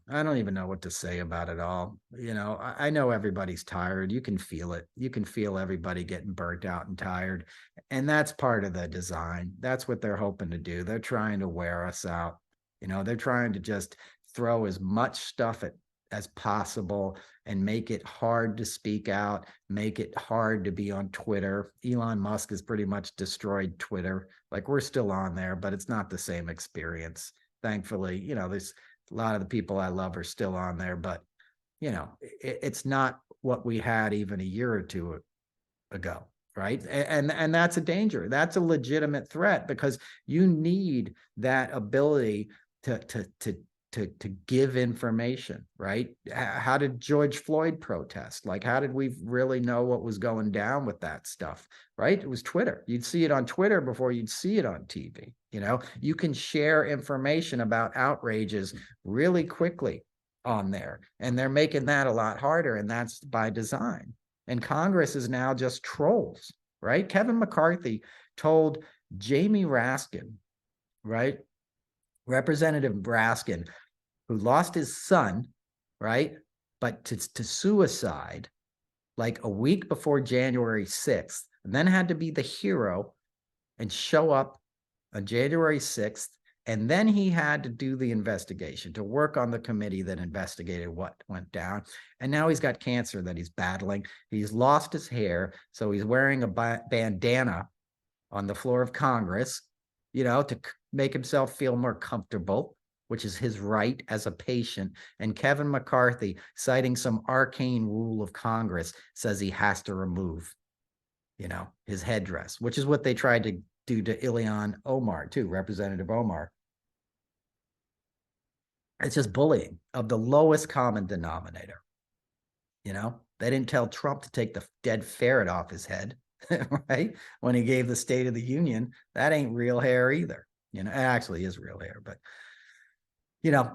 I don't even know what to say about it all. I know everybody's tired. You can feel it. You can feel everybody getting burnt out and tired. And that's part of the design. That's what they're hoping to do. They're trying to wear us out. They're trying to just throw as much stuff as possible and make it hard to speak out, make it hard to be on Twitter. Elon Musk has pretty much destroyed Twitter. Like we're still on there, but it's not the same experience. Thankfully, there's a lot of the people I love are still on there, but it's not what we had even a year or two ago. Right. And that's a danger. That's a legitimate threat, because you need that ability to to give information, right? How did George Floyd protest? Like, how did we really know what was going down with that stuff, right? It was Twitter. You'd see it on Twitter before you'd see it on TV. You can share information about outrages really quickly on there, and they're making that a lot harder, and that's by design. And Congress is now just trolls, right? Kevin McCarthy told Jamie Raskin, right? Representative Raskin, who lost his son, right? But to suicide like a week before January 6th, and then had to be the hero and show up on January 6th. And then he had to do the investigation, to work on the committee that investigated what went down. And now he's got cancer that he's battling. He's lost his hair. So he's wearing a bandana on the floor of Congress, to make himself feel more comfortable, which is his right as a patient. And Kevin McCarthy, citing some arcane rule of Congress, says he has to remove, his headdress, which is what they tried to do to Ilhan Omar too, Representative Omar. It's just bullying of the lowest common denominator. They didn't tell Trump to take the dead ferret off his head, right? When he gave the State of the Union, that ain't real hair either. It actually is real hair, but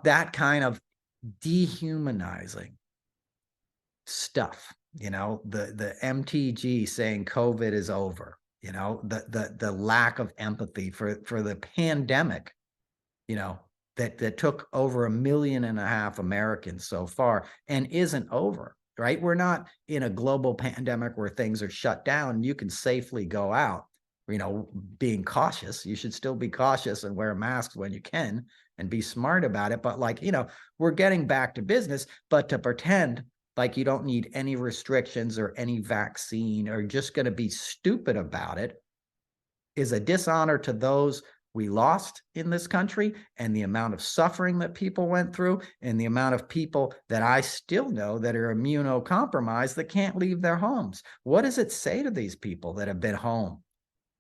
that kind of dehumanizing stuff, the MTG saying COVID is over, the lack of empathy for the pandemic, that took over 1.5 million Americans so far and isn't over, right? We're not in a global pandemic where things are shut down. You can safely go out, being cautious. You should still be cautious and wear masks when you can and be smart about it. But we're getting back to business, but to pretend like you don't need any restrictions or any vaccine or just going to be stupid about it is a dishonor to those we lost in this country and the amount of suffering that people went through and the amount of people that I still know that are immunocompromised that can't leave their homes. What does it say to these people that have been home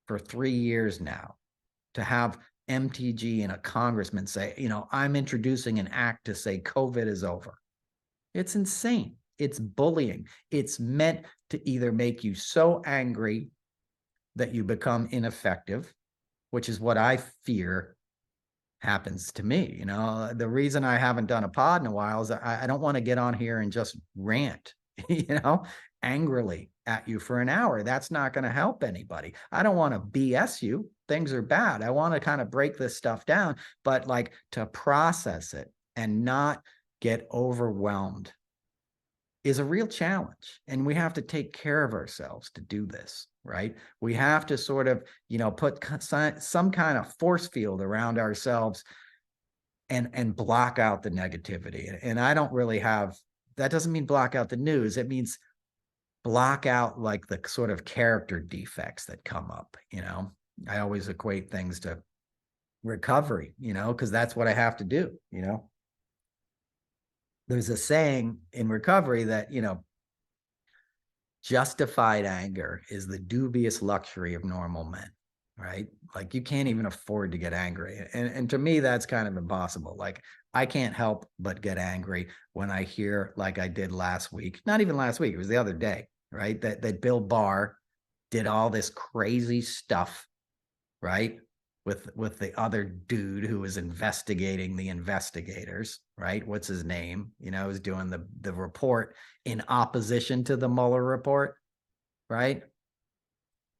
for 3 years now to have MTG and a congressman say, I'm introducing an act to say COVID is over? It's insane. It's bullying. It's meant to either make you so angry that you become ineffective, which is what I fear happens to me. The reason I haven't done a pod in a while is I don't want to get on here and just rant, angrily at you for an hour. That's not going to help anybody. I don't want to BS you. Things are bad. I want to kind of break this stuff down, but to process it and not get overwhelmed is a real challenge. And we have to take care of ourselves to do this, right? We have to sort of, put some kind of force field around ourselves and block out the negativity. And I don't really have, that doesn't mean block out the news. It means block out the sort of character defects that come up. I always equate things to recovery, because that's what I have to do. There's a saying in recovery that, justified anger is the dubious luxury of normal men, right? You can't even afford to get angry. And to me, that's kind of impossible. I can't help but get angry when I hear, like I did last week, not even last week, it was the other day, right? That Bill Barr did all this crazy stuff, right? With the other dude who was investigating the investigators, right? What's his name? Who's doing the report in opposition to the Mueller report, right?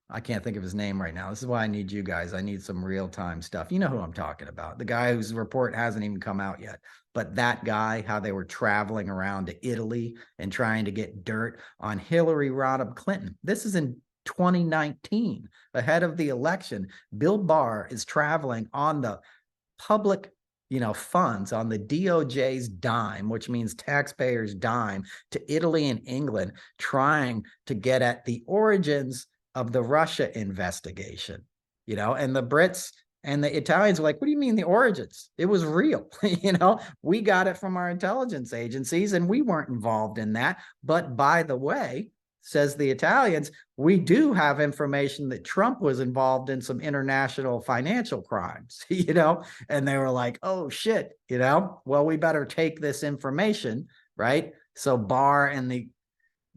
I can't think of his name right now. This is why I need you guys. I need some real-time stuff. You know who I'm talking about. The guy whose report hasn't even come out yet. But that guy, how they were traveling around to Italy and trying to get dirt on Hillary Rodham Clinton. This is in 2019, ahead of the election. Bill Barr is traveling on the public, funds, on the DOJ's dime, which means taxpayers' dime, to Italy and England, trying to get at the origins of the Russia investigation, and the Brits and the Italians were like, what do you mean the origins? It was real. We got it from our intelligence agencies and we weren't involved in that. But by the way, says the Italians, we do have information that Trump was involved in some international financial crimes, and they were like, oh shit, well, we better take this information, right? So Barr and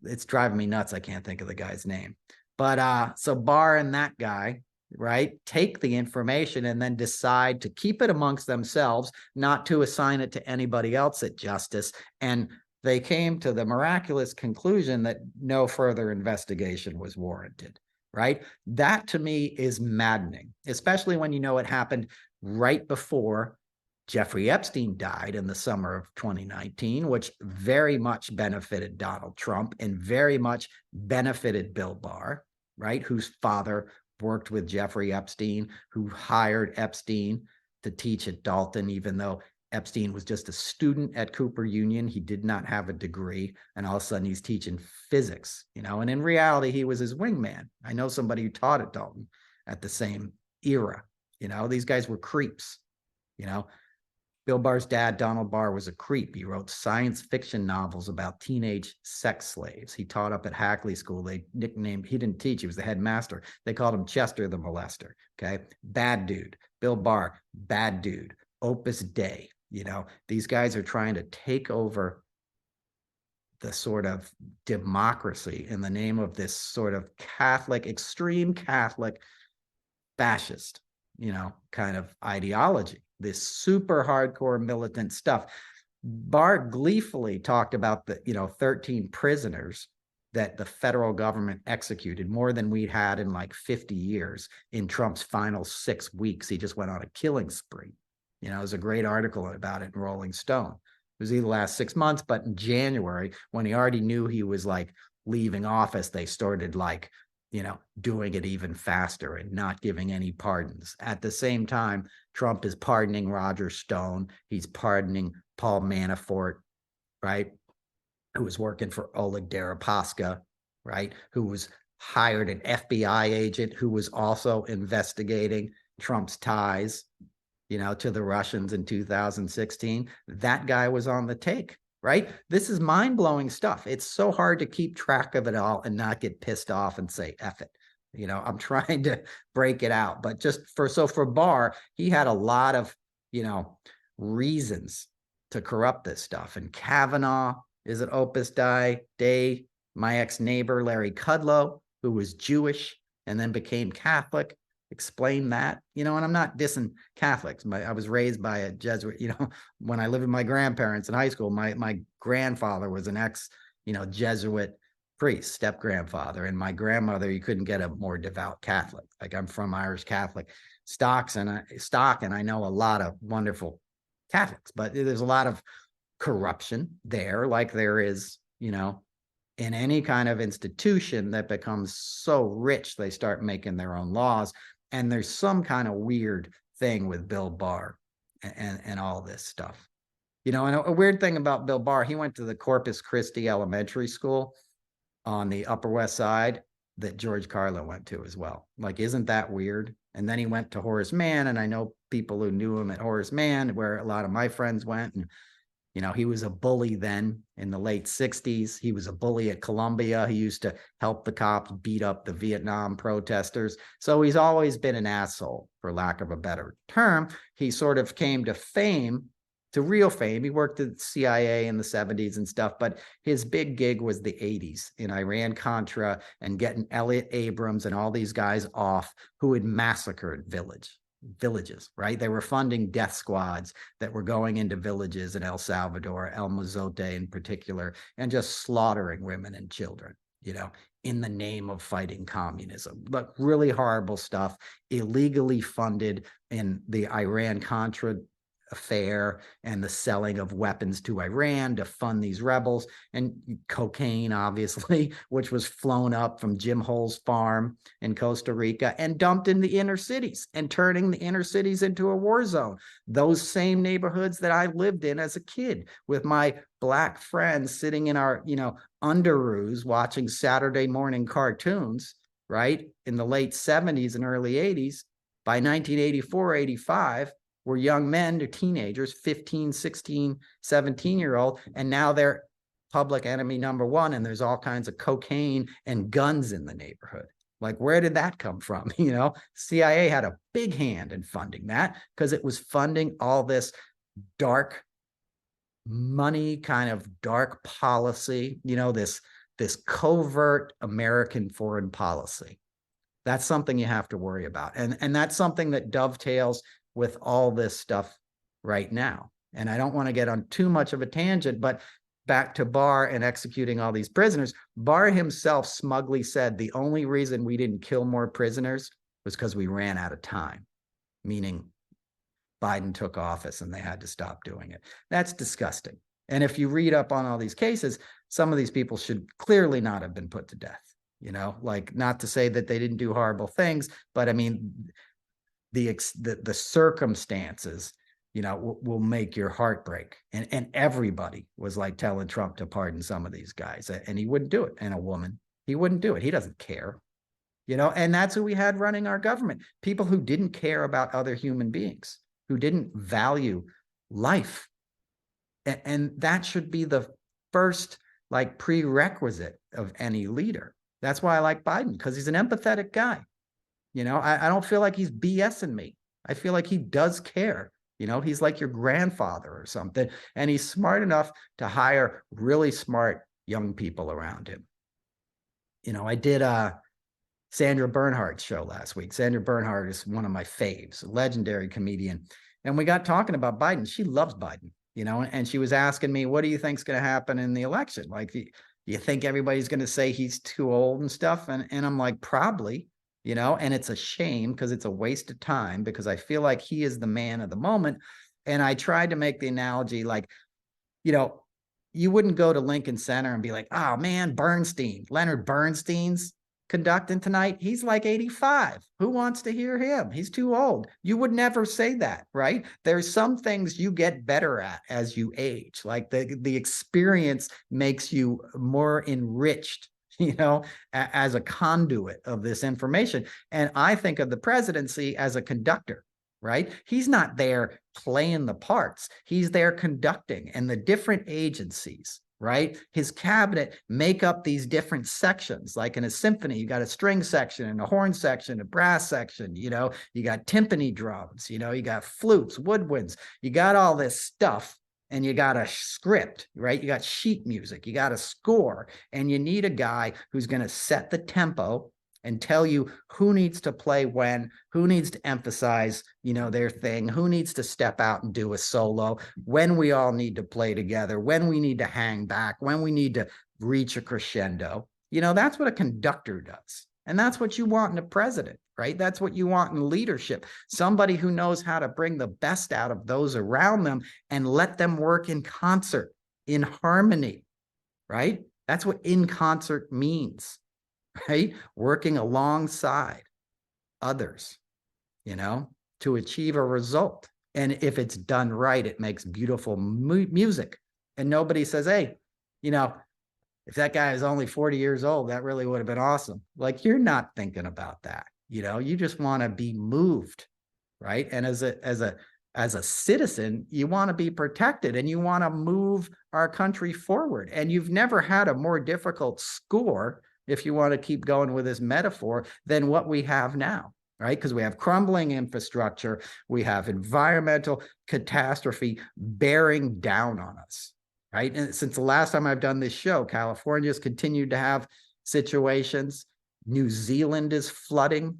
it's driving me nuts. I can't think of the guy's name, but so Barr and that guy, right, take the information and then decide to keep it amongst themselves, not to assign it to anybody else at justice. And they came to the miraculous conclusion that no further investigation was warranted, right? That to me is maddening, especially when it happened right before Jeffrey Epstein died in the summer of 2019, which very much benefited Donald Trump and very much benefited Bill Barr, right, whose father worked with Jeffrey Epstein, who hired Epstein to teach at Dalton, even though Epstein was just a student at Cooper Union. He did not have a degree, and all of a sudden he's teaching physics, and in reality, he was his wingman. I know somebody who taught at Dalton at the same era. These guys were creeps. Bill Barr's dad, Donald Barr, was a creep. He wrote science fiction novels about teenage sex slaves. He taught up at Hackley School. He didn't teach, he was the headmaster. They called him Chester the Molester, okay? Bad dude. Bill Barr, bad dude. Opus Dei. These guys are trying to take over the sort of democracy in the name of this sort of Catholic, extreme Catholic, fascist, kind of ideology, this super hardcore militant stuff. Barr gleefully talked about the, 13 prisoners that the federal government executed, more than we'd had in like 50 years in Trump's final 6 weeks. He just went on a killing spree. There's a great article about it in Rolling Stone. It was either the last 6 months, but in January, when he already knew he was like leaving office, they started like, doing it even faster and not giving any pardons. At the same time, Trump is pardoning Roger Stone. He's pardoning Paul Manafort, right? Who was working for Oleg Deripaska, right? Who was hired an FBI agent who was also investigating Trump's ties, to the Russians in 2016. That guy was on the take, right? This is mind-blowing stuff. It's so hard to keep track of it all and not get pissed off and say, F it. I'm trying to break it out. But for Barr, he had a lot of, reasons to corrupt this stuff. And Kavanaugh is an Opus Dei. My ex-neighbor, Larry Kudlow, who was Jewish and then became Catholic, explain that, and I'm not dissing Catholics. I was raised by a Jesuit, when I lived with my grandparents in high school, my grandfather was an Jesuit priest, step-grandfather, and my grandmother, you couldn't get a more devout Catholic. Like, I'm from Irish Catholic stock, and I know a lot of wonderful Catholics, but there's a lot of corruption there, like there is, in any kind of institution that becomes so rich, they start making their own laws. And there's some kind of weird thing with Bill Barr and all this stuff. And a weird thing about Bill Barr, he went to the Corpus Christi Elementary School on the Upper West Side that George Carlin went to as well. Like, isn't that weird? And then he went to Horace Mann, and I know people who knew him at Horace Mann, where a lot of my friends went. And he was a bully then in the late 60s. He was a bully at Columbia. He used to help the cops beat up the Vietnam protesters. So he's always been an asshole, for lack of a better term. He sort of came to fame, to real fame. He worked at the CIA in the 70s and stuff, but his big gig was the 80s in Iran-Contra and getting Elliot Abrams and all these guys off who had massacred villages, right? They were funding death squads that were going into villages in El Salvador, El Mozote in particular, and just slaughtering women and children, in the name of fighting communism. But really horrible stuff, illegally funded in the Iran-Contra affair and the selling of weapons to Iran to fund these rebels, and cocaine, obviously, which was flown up from Jim Hole's farm in Costa Rica and dumped in the inner cities and turning the inner cities into a war zone. Those same neighborhoods that I lived in as a kid with my Black friends sitting in our, underoos watching Saturday morning cartoons, right? In the late 70s and early 80s. By 1984, 85, were young men, they're teenagers, 15, 16, 17-year-old, and now they're public enemy number one, and there's all kinds of cocaine and guns in the neighborhood. Like, where did that come from? You know, CIA had a big hand in funding that because it was funding all this dark money, kind of dark policy, you know, this covert American foreign policy. That's something you have to worry about. And that's something that dovetails with all this stuff right now. And I don't want to get on too much of a tangent, but back to Barr and executing all these prisoners, Barr himself smugly said the only reason we didn't kill more prisoners was because we ran out of time, meaning Biden took office and they had to stop doing it. That's disgusting. And if you read up on all these cases, some of these people should clearly not have been put to death. You know, like, not to say that they didn't do horrible things, but I mean, the circumstances, you know, will make your heart break. And everybody was like telling Trump to pardon some of these guys, and he wouldn't do it. And a woman, he wouldn't do it. He doesn't care, you know, and that's who we had running our government. People who didn't care about other human beings, who didn't value life. And that should be the first, like, prerequisite of any leader. That's why I like Biden, because he's an empathetic guy. You know, I don't feel like he's BSing me. I feel like he does care. You know, he's like your grandfather or something. And he's smart enough to hire really smart young people around him. You know, I did Sandra Bernhardt's show last week. Sandra Bernhardt is one of my faves, a legendary comedian. And we got talking about Biden. She loves Biden, you know, and she was asking me, what do you think's going to happen in the election? Like, you think everybody's going to say he's too old and stuff? And I'm like, probably, you know, and it's a shame because it's a waste of time, because I feel like he is the man of the moment. And I tried to make the analogy, like, you know, you wouldn't go to Lincoln Center and be like, oh man, Leonard Bernstein's conducting tonight. He's like 85. Who wants to hear him? He's too old. You would never say that, right? There's some things you get better at as you age. Like the experience makes you more enriched, you know, as a conduit of this information. And I think of the presidency as a conductor, right? He's not there playing the parts. He's there conducting, and the different agencies, right? His cabinet make up these different sections. Like in a symphony, you got a string section and a horn section, a brass section, you know, you got timpani drums, you know, you got flutes, woodwinds, you got all this stuff, and you got a script, right? You got sheet music, you got a score, and you need a guy who's going to set the tempo and tell you who needs to play when, who needs to emphasize, you know, their thing, who needs to step out and do a solo, when we all need to play together, when we need to hang back, when we need to reach a crescendo. You know, that's what a conductor does. And that's what you want in a president, right? That's what you want in leadership. Somebody who knows how to bring the best out of those around them and let them work in concert, in harmony, right? That's what in concert means. Right? Working alongside others, you know, to achieve a result. And if it's done right, it makes beautiful music. And nobody says, hey, you know, if that guy is only 40 years old, that really would have been awesome. Like, you're not thinking about that. You know, you just want to be moved, right? And as a citizen, you want to be protected and you want to move our country forward. And you've never had a more difficult score, if you want to keep going with this metaphor, than what we have now, right? Because we have crumbling infrastructure, we have environmental catastrophe bearing down on us, right? And since the last time I've done this show, California's continued to have situations. New Zealand is flooding.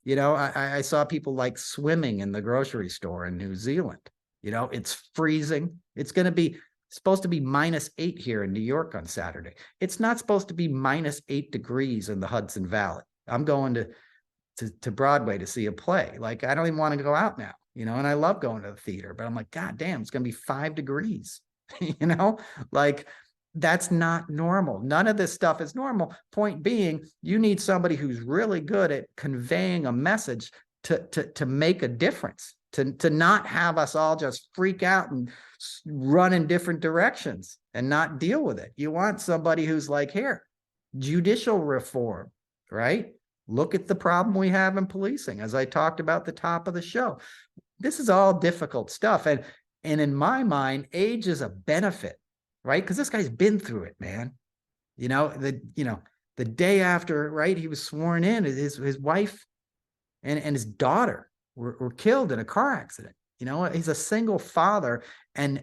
You know, I saw people like swimming in the grocery store in New Zealand. You know, it's freezing. It's going to be supposed to be -8 here in New York on Saturday. It's not supposed to be -8 degrees in the Hudson Valley. I'm going to Broadway to see a play. Like, I don't even want to go out now, you know, and I love going to the theater, but I'm like, God damn, it's going to be 5 degrees, you know, like, that's not normal. None of this stuff is normal. Point being, you need somebody who's really good at conveying a message to make a difference, to not have us all just freak out and run in different directions and not deal with it. You want somebody who's like, here, judicial reform, right? Look at the problem we have in policing, as I talked about at the top of the show. This is all difficult stuff. And in my mind, age is a benefit. right? Because this guy's been through it, man. The day after, right, he was sworn in, his wife and his daughter were killed in a car accident. He's a single father and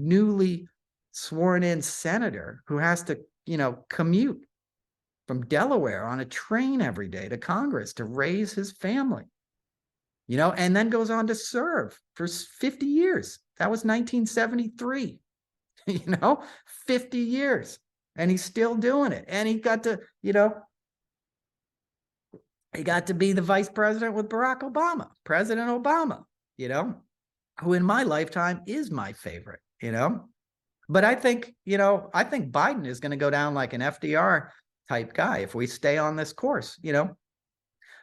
newly sworn in senator who has to, commute from Delaware on a train every day to Congress to raise his family, and then goes on to serve for 50 years. That was 1973, 50 years. And he's still doing it. And he got to, he got to be the vice president with Barack Obama, President Obama, who in my lifetime is my favorite, But I think Biden is going to go down like an FDR type guy if we stay on this course,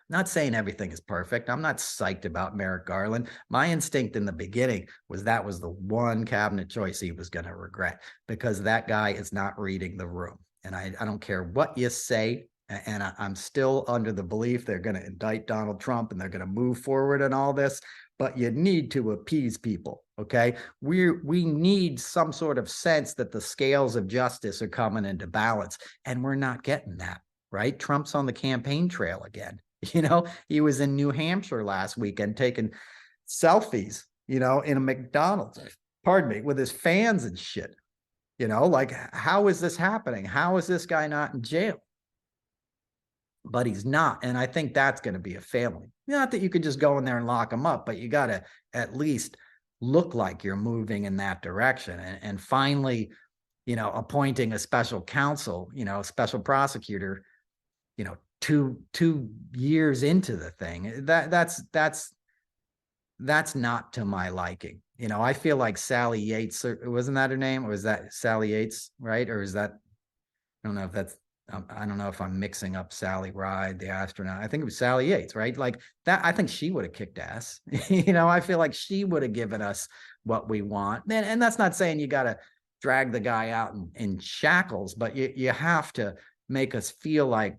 Not saying everything is perfect. I'm not psyched about Merrick Garland. My instinct in the beginning was that was the one cabinet choice he was going to regret, because that guy is not reading the room. And I don't care what you say. And I'm still under the belief they're going to indict Donald Trump and they're going to move forward and all this. But you need to appease people, okay? We need some sort of sense that the scales of justice are coming into balance. And we're not getting that, right? Trump's on the campaign trail again. He was in New Hampshire last weekend taking selfies, in a McDonald's, pardon me, with his fans and shit. Like, how is this happening? How is this guy not in jail? But he's not. And I think that's going to be a failing. Not that you could just go in there and lock him up, but you got to at least look like you're moving in that direction. And finally, appointing a special counsel, a special prosecutor, 2 years into the thing, that's not to my liking. I feel like Sally Yates, wasn't that her name? Or was that Sally Yates, right? Or is that, I don't know if that's, I don't know if I'm mixing up Sally Ride, the astronaut. I think it was Sally Yates, right? Like that, I think she would have kicked ass. I feel like she would have given us what we want. And that's not saying you got to drag the guy out in shackles, but you have to make us feel like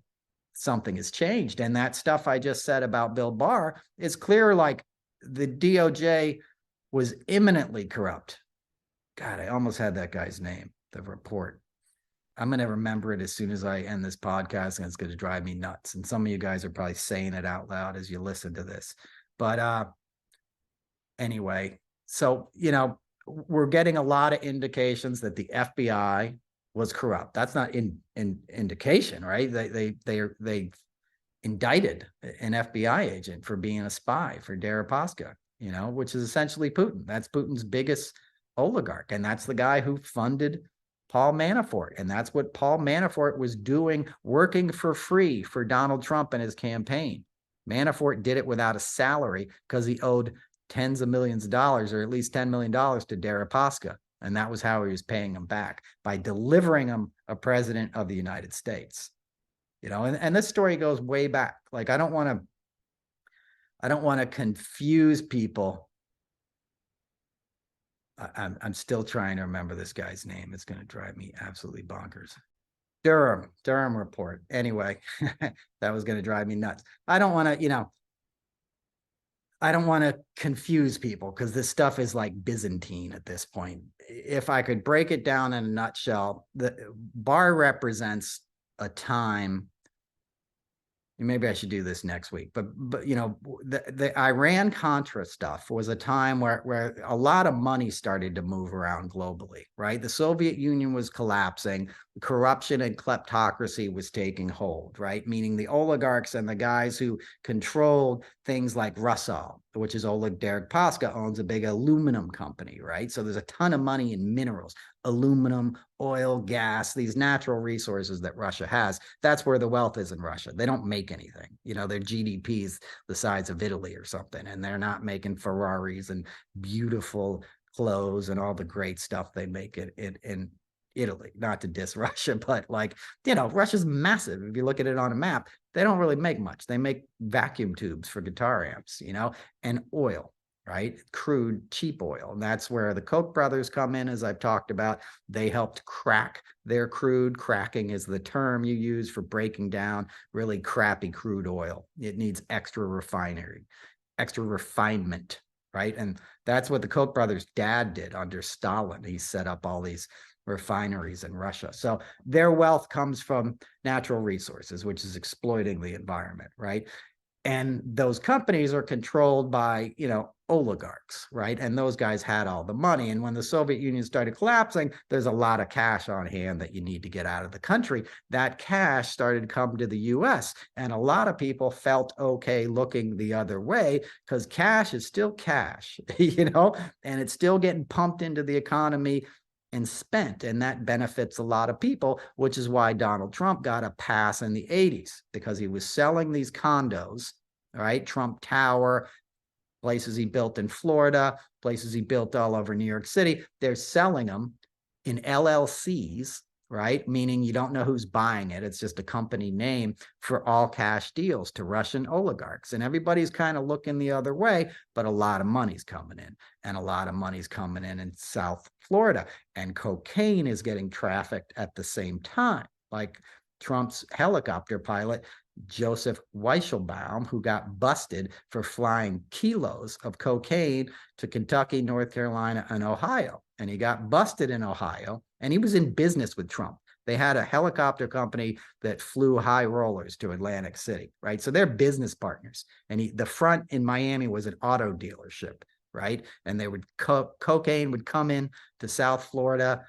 something has changed. And that stuff I just said about Bill Barr is clear. Like the DOJ was imminently corrupt. God, I almost had that guy's name, the report. I'm going to remember it as soon as I end this podcast, and it's going to drive me nuts. And some of you guys are probably saying it out loud as you listen to this. But anyway, so, we're getting a lot of indications that the FBI was corrupt. That's not indication, right? They indicted an FBI agent for being a spy for Deripaska, which is essentially Putin. That's Putin's biggest oligarch. And that's the guy who funded Paul Manafort. And that's what Paul Manafort was doing, working for free for Donald Trump and his campaign. Manafort did it without a salary because he owed tens of millions of dollars, or at least $10 million to Deripaska. And that was how he was paying him back, by delivering him a president of the United States. And this story goes way back. Like, I don't want to confuse people. I'm still trying to remember this guy's name. It's going to drive me absolutely bonkers. Durham report. Anyway, that was going to drive me nuts. I don't want to confuse people, because this stuff is like Byzantine at this point. If I could break it down in a nutshell, the Barr represents a time. Maybe I should do this next week, but the Iran Contra stuff was a time where a lot of money started to move around globally, right? The Soviet Union was collapsing, corruption and kleptocracy was taking hold, right? Meaning the oligarchs and the guys who controlled things like Rusal, which is Oleg Deripaska owns a big aluminum company, right? So there's a ton of money in minerals, aluminum, oil, gas, these natural resources that Russia has. That's where the wealth is in Russia. They don't make anything. Their GDP is the size of Italy or something, and they're not making Ferraris and beautiful clothes and all the great stuff they make in Italy. Not to diss Russia, but Russia's massive. If you look at it on a map, they don't really make much. They make vacuum tubes for guitar amps, and oil, right? Crude, cheap oil. And that's where the Koch brothers come in, as I've talked about. They helped crack their crude. Cracking is the term you use for breaking down really crappy crude oil. It needs extra refinement, right? And that's what the Koch brothers' dad did under Stalin. He set up all these refineries in Russia. So their wealth comes from natural resources, which is exploiting the environment, right? And those companies are controlled by, oligarchs, right? And those guys had all the money. And when the Soviet Union started collapsing, there's a lot of cash on hand that you need to get out of the country. That cash started to come to the US. And a lot of people felt okay looking the other way because cash is still cash, and it's still getting pumped into the economy and spent, and that benefits a lot of people, which is why Donald Trump got a pass in the 80s, because he was selling these condos, right? Trump Tower, places he built in Florida, places he built all over New York City. They're selling them in LLCs, right? Meaning you don't know who's buying it. It's just a company name for all cash deals to Russian oligarchs. And everybody's kind of looking the other way, but a lot of money's coming in, and a lot of money's coming in South Florida. And cocaine is getting trafficked at the same time. Like Trump's helicopter pilot, Joseph Weisselbaum, who got busted for flying kilos of cocaine to Kentucky, North Carolina, and Ohio. And he got busted in Ohio, and he was in business with Trump. They had a helicopter company that flew high rollers to Atlantic City, right? So they're business partners. And the front in Miami was an auto dealership, right? And they would cocaine would come in to South Florida.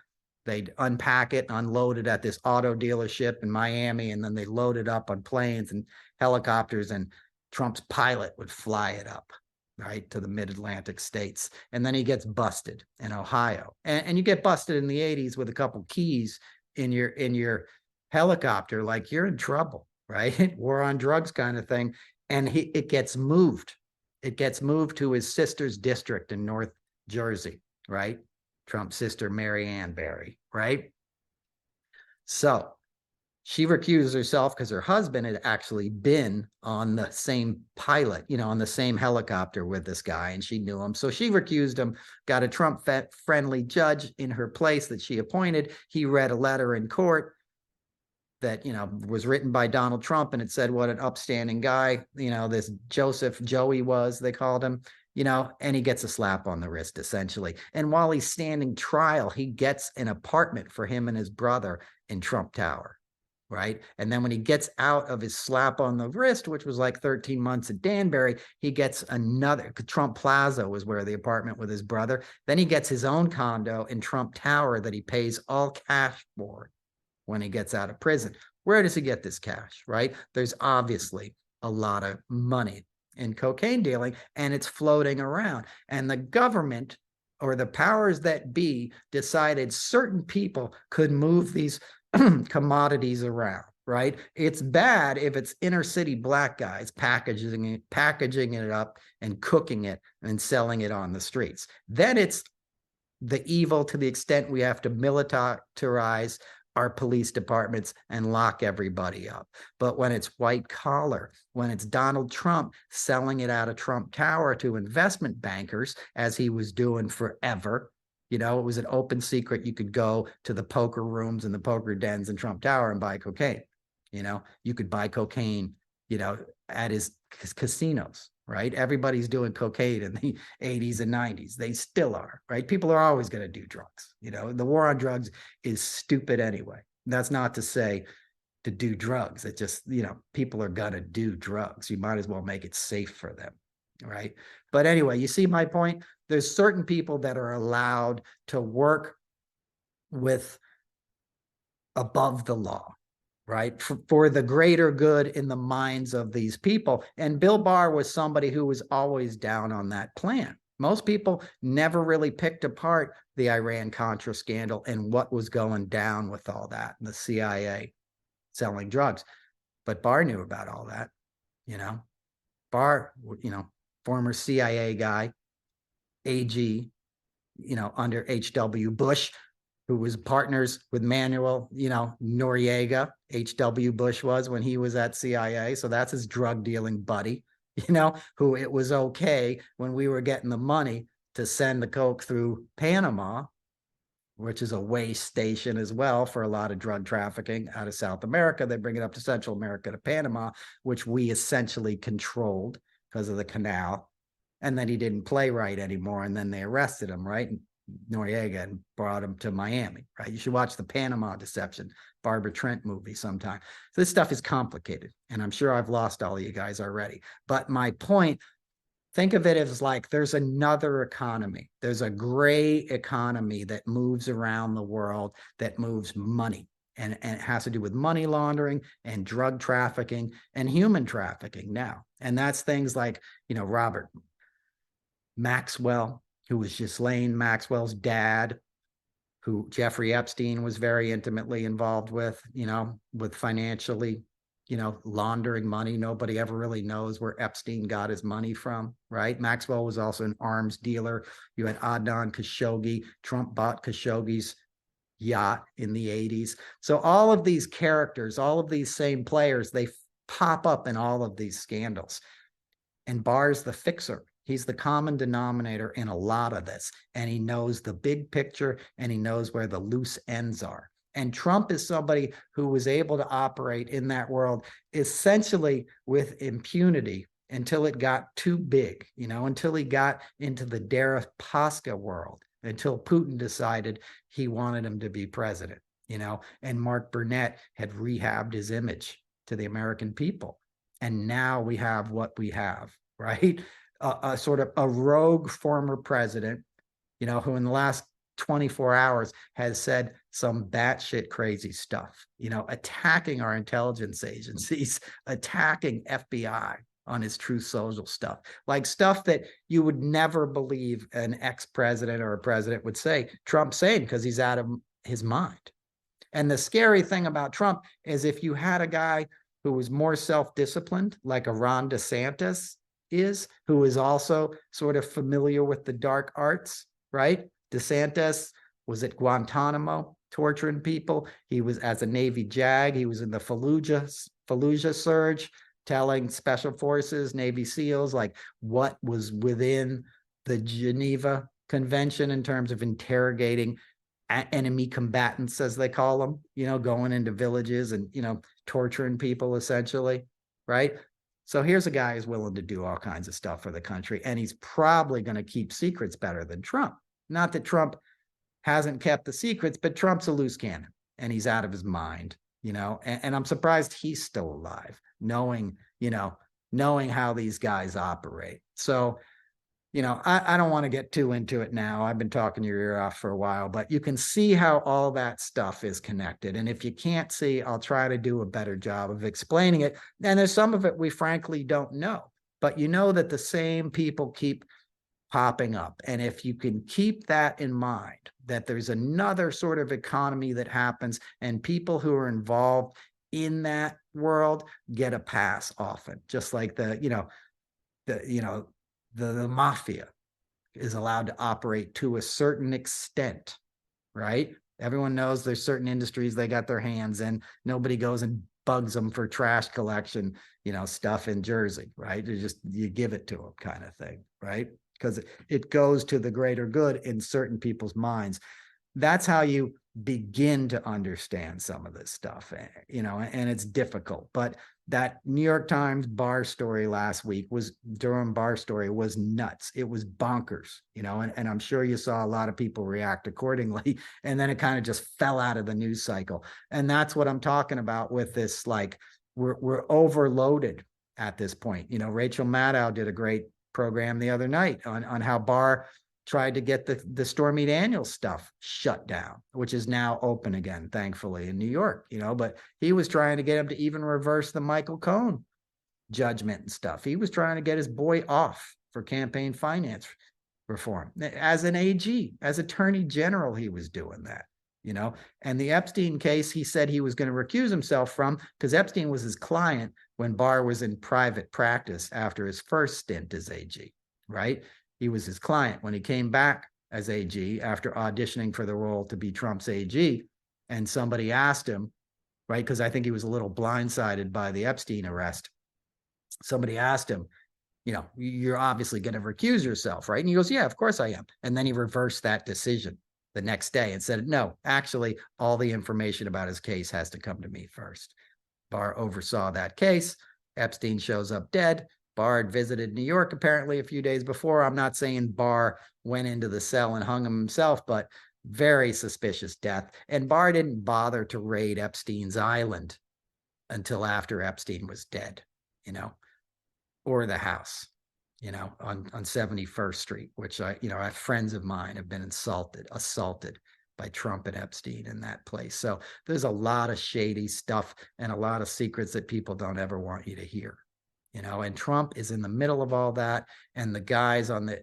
They'd unpack it, unload it at this auto dealership in Miami, and then they load it up on planes and helicopters, and Trump's pilot would fly it up, right, to the mid-Atlantic states. And then he gets busted in Ohio. And you get busted in the 80s with a couple keys in your helicopter, like you're in trouble, right? War on drugs kind of thing. And it gets moved. It gets moved to his sister's district in North Jersey, right? Trump's sister, Mary Ann Barry, right? So she recused herself because her husband had actually been on the same pilot, on the same helicopter with this guy, and she knew him. So she recused him, got a Trump-friendly judge in her place that she appointed. He read a letter in court that, was written by Donald Trump, and it said what an upstanding guy, this Joseph Joey was, they called him. And he gets a slap on the wrist, essentially. And while he's standing trial, he gets an apartment for him and his brother in Trump Tower, right? And then when he gets out of his slap on the wrist, which was like 13 months at Danbury, he gets another. Trump Plaza was where the apartment with his brother. Then he gets his own condo in Trump Tower that he pays all cash for when he gets out of prison. Where does he get this cash, right? There's obviously a lot of money in cocaine dealing, and it's floating around. And the government, or the powers that be, decided certain people could move these commodities around, right? It's bad if it's inner city black guys packaging it up and cooking it and selling it on the streets. Then it's the evil to the extent we have to militarize our police departments and lock everybody up. But when it's white collar, when it's Donald Trump selling it out of Trump Tower to investment bankers, as he was doing forever, it was an open secret. You could go to the poker rooms and the poker dens in Trump Tower and buy cocaine. You could buy cocaine, at his casinos, right? Everybody's doing cocaine in the 80s and 90s. They still are, right? People are always going to do drugs. The war on drugs is stupid anyway. That's not to say to do drugs. It just, people are going to do drugs. You might as well make it safe for them, right? But anyway, you see my point? There's certain people that are allowed to work with above the law, right? For the greater good in the minds of these people. And Bill Barr was somebody who was always down on that plan. Most people never really picked apart the Iran-Contra scandal and what was going down with all that, and the CIA selling drugs. But Barr knew about all that, Barr, former CIA guy, AG, under H.W. Bush, who was partners with Manuel, Noriega, H.W. Bush was when he was at CIA. So that's his drug dealing buddy, who it was okay when we were getting the money to send the coke through Panama, which is a way station as well for a lot of drug trafficking out of South America. They bring it up to Central America to Panama, which we essentially controlled because of the canal. And then he didn't play right anymore. And then they arrested him, right? Noriega and brought him to Miami, right? You should watch the Panama Deception, Barbara Trent movie sometime. So this stuff is complicated, and I'm sure I've lost all of you guys already. But my point, think of it as like there's another economy. There's a gray economy that moves around the world, that moves money. And it has to do with money laundering and drug trafficking and human trafficking now. And that's things like, Robert Maxwell, who was Ghislaine Maxwell's dad, who Jeffrey Epstein was very intimately involved with, with financially, laundering money. Nobody ever really knows where Epstein got his money from, right? Maxwell was also an arms dealer. You had Adnan Khashoggi. Trump bought Khashoggi's yacht in the 80s. So all of these characters, all of these same players, they pop up in all of these scandals. And Barr's the fixer. He's the common denominator in a lot of this. And he knows the big picture, and he knows where the loose ends are. And Trump is somebody who was able to operate in that world essentially with impunity until it got too big, until he got into the Deripaska world, until Putin decided he wanted him to be president, and Mark Burnett had rehabbed his image to the American people. And now we have what we have, right? A sort of a rogue former president, who in the last 24 hours has said some batshit crazy stuff, attacking our intelligence agencies, attacking FBI on his Truth Social stuff, like stuff that you would never believe an ex-president or a president would say. Trump saying, because he's out of his mind. And the scary thing about Trump is if you had a guy who was more self-disciplined, like a Ron DeSantis is, who is also sort of familiar with the dark arts, right? DeSantis was at Guantanamo torturing people. He was, as a Navy JAG, he was in the Fallujah surge, telling special forces, Navy SEALs, like what was within the Geneva Convention in terms of interrogating enemy combatants, as they call them, going into villages and, torturing people essentially, right? So here's a guy who's willing to do all kinds of stuff for the country, and he's probably going to keep secrets better than Trump. Not that Trump hasn't kept the secrets, but Trump's a loose cannon, and he's out of his mind, and I'm surprised he's still alive, knowing how these guys operate. So, I don't want to get too into it now. I've been talking your ear off for a while, but you can see how all that stuff is connected. And if you can't see, I'll try to do a better job of explaining it. And there's some of it we frankly don't know, but that the same people keep popping up. And if you can keep that in mind, that there's another sort of economy that happens, and people who are involved in that world get a pass often, just like the mafia is allowed to operate to a certain extent, right? Everyone knows there's certain industries they got their hands in. Nobody goes and bugs them for trash collection, stuff in Jersey, right? You give it to them kind of thing, right? Because it goes to the greater good in certain people's minds. That's how you begin to understand some of this stuff, and it's difficult. But that New York Times Barr story last week Durham Barr story was nuts. It was bonkers, and I'm sure you saw a lot of people react accordingly. And then it kind of just fell out of the news cycle. And that's what I'm talking about with this, like we're overloaded at this point. Rachel Maddow did a great program the other night on how Barr tried to get the Stormy Daniels stuff shut down, which is now open again, thankfully, in New York, but he was trying to get him to even reverse the Michael Cohen judgment and stuff. He was trying to get his boy off for campaign finance reform. As an AG, as Attorney General, he was doing that, and the Epstein case, he said he was going to recuse himself from, because Epstein was his client when Barr was in private practice after his first stint as AG, right? He was his client when he came back as AG after auditioning for the role to be Trump's AG. And somebody asked him, right, because I think he was a little blindsided by the Epstein arrest. Somebody asked him, you're obviously going to recuse yourself, right? And he goes, yeah, of course I am. And then he reversed that decision the next day and said, no, actually, all the information about his case has to come to me first. Barr oversaw that case. Epstein shows up dead. Barr had visited New York apparently a few days before. I'm not saying Barr went into the cell and hung himself, but very suspicious death. And Barr didn't bother to raid Epstein's island until after Epstein was dead, or the house, on 71st Street, which I have friends of mine have been assaulted by Trump and Epstein in that place. So there's a lot of shady stuff and a lot of secrets that people don't ever want you to hear, and Trump is in the middle of all that. And the guys on the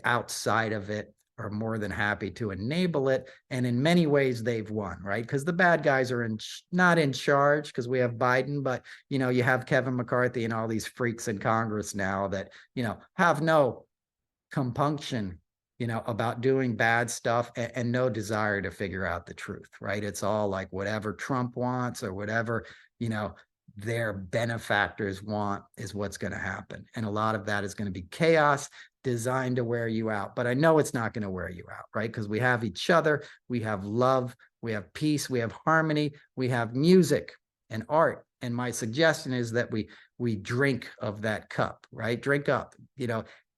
outside of it are more than happy to enable it. And in many ways they've won, right? Because the bad guys are not in charge, because we have Biden, but you have Kevin McCarthy and all these freaks in Congress now that, have no compunction, about doing bad stuff and no desire to figure out the truth, right? It's all like whatever Trump wants or whatever, their benefactors want is what's going to happen. And a lot of that is going to be chaos designed to wear you out. But I know it's not going to wear you out, right? Because we have each other, we have love, we have peace, we have harmony, we have music and art. And my suggestion is that we drink of that cup, right? Drink up,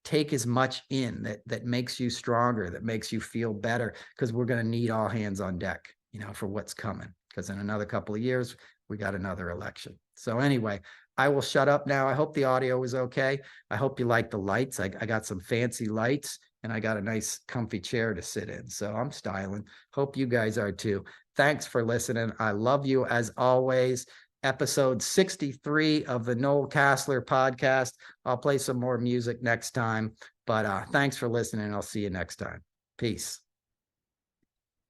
take as much in that makes you stronger, that makes you feel better, because we're going to need all hands on deck, for what's coming. Because in another couple of years, we got another election. So anyway, I will shut up now. I hope the audio was okay. I hope you like the lights. I got some fancy lights and I got a nice comfy chair to sit in. So I'm styling. Hope you guys are too. Thanks for listening. I love you as always. Episode 63 of the Noel Casler podcast. I'll play some more music next time, but thanks for listening. I'll see you next time. Peace.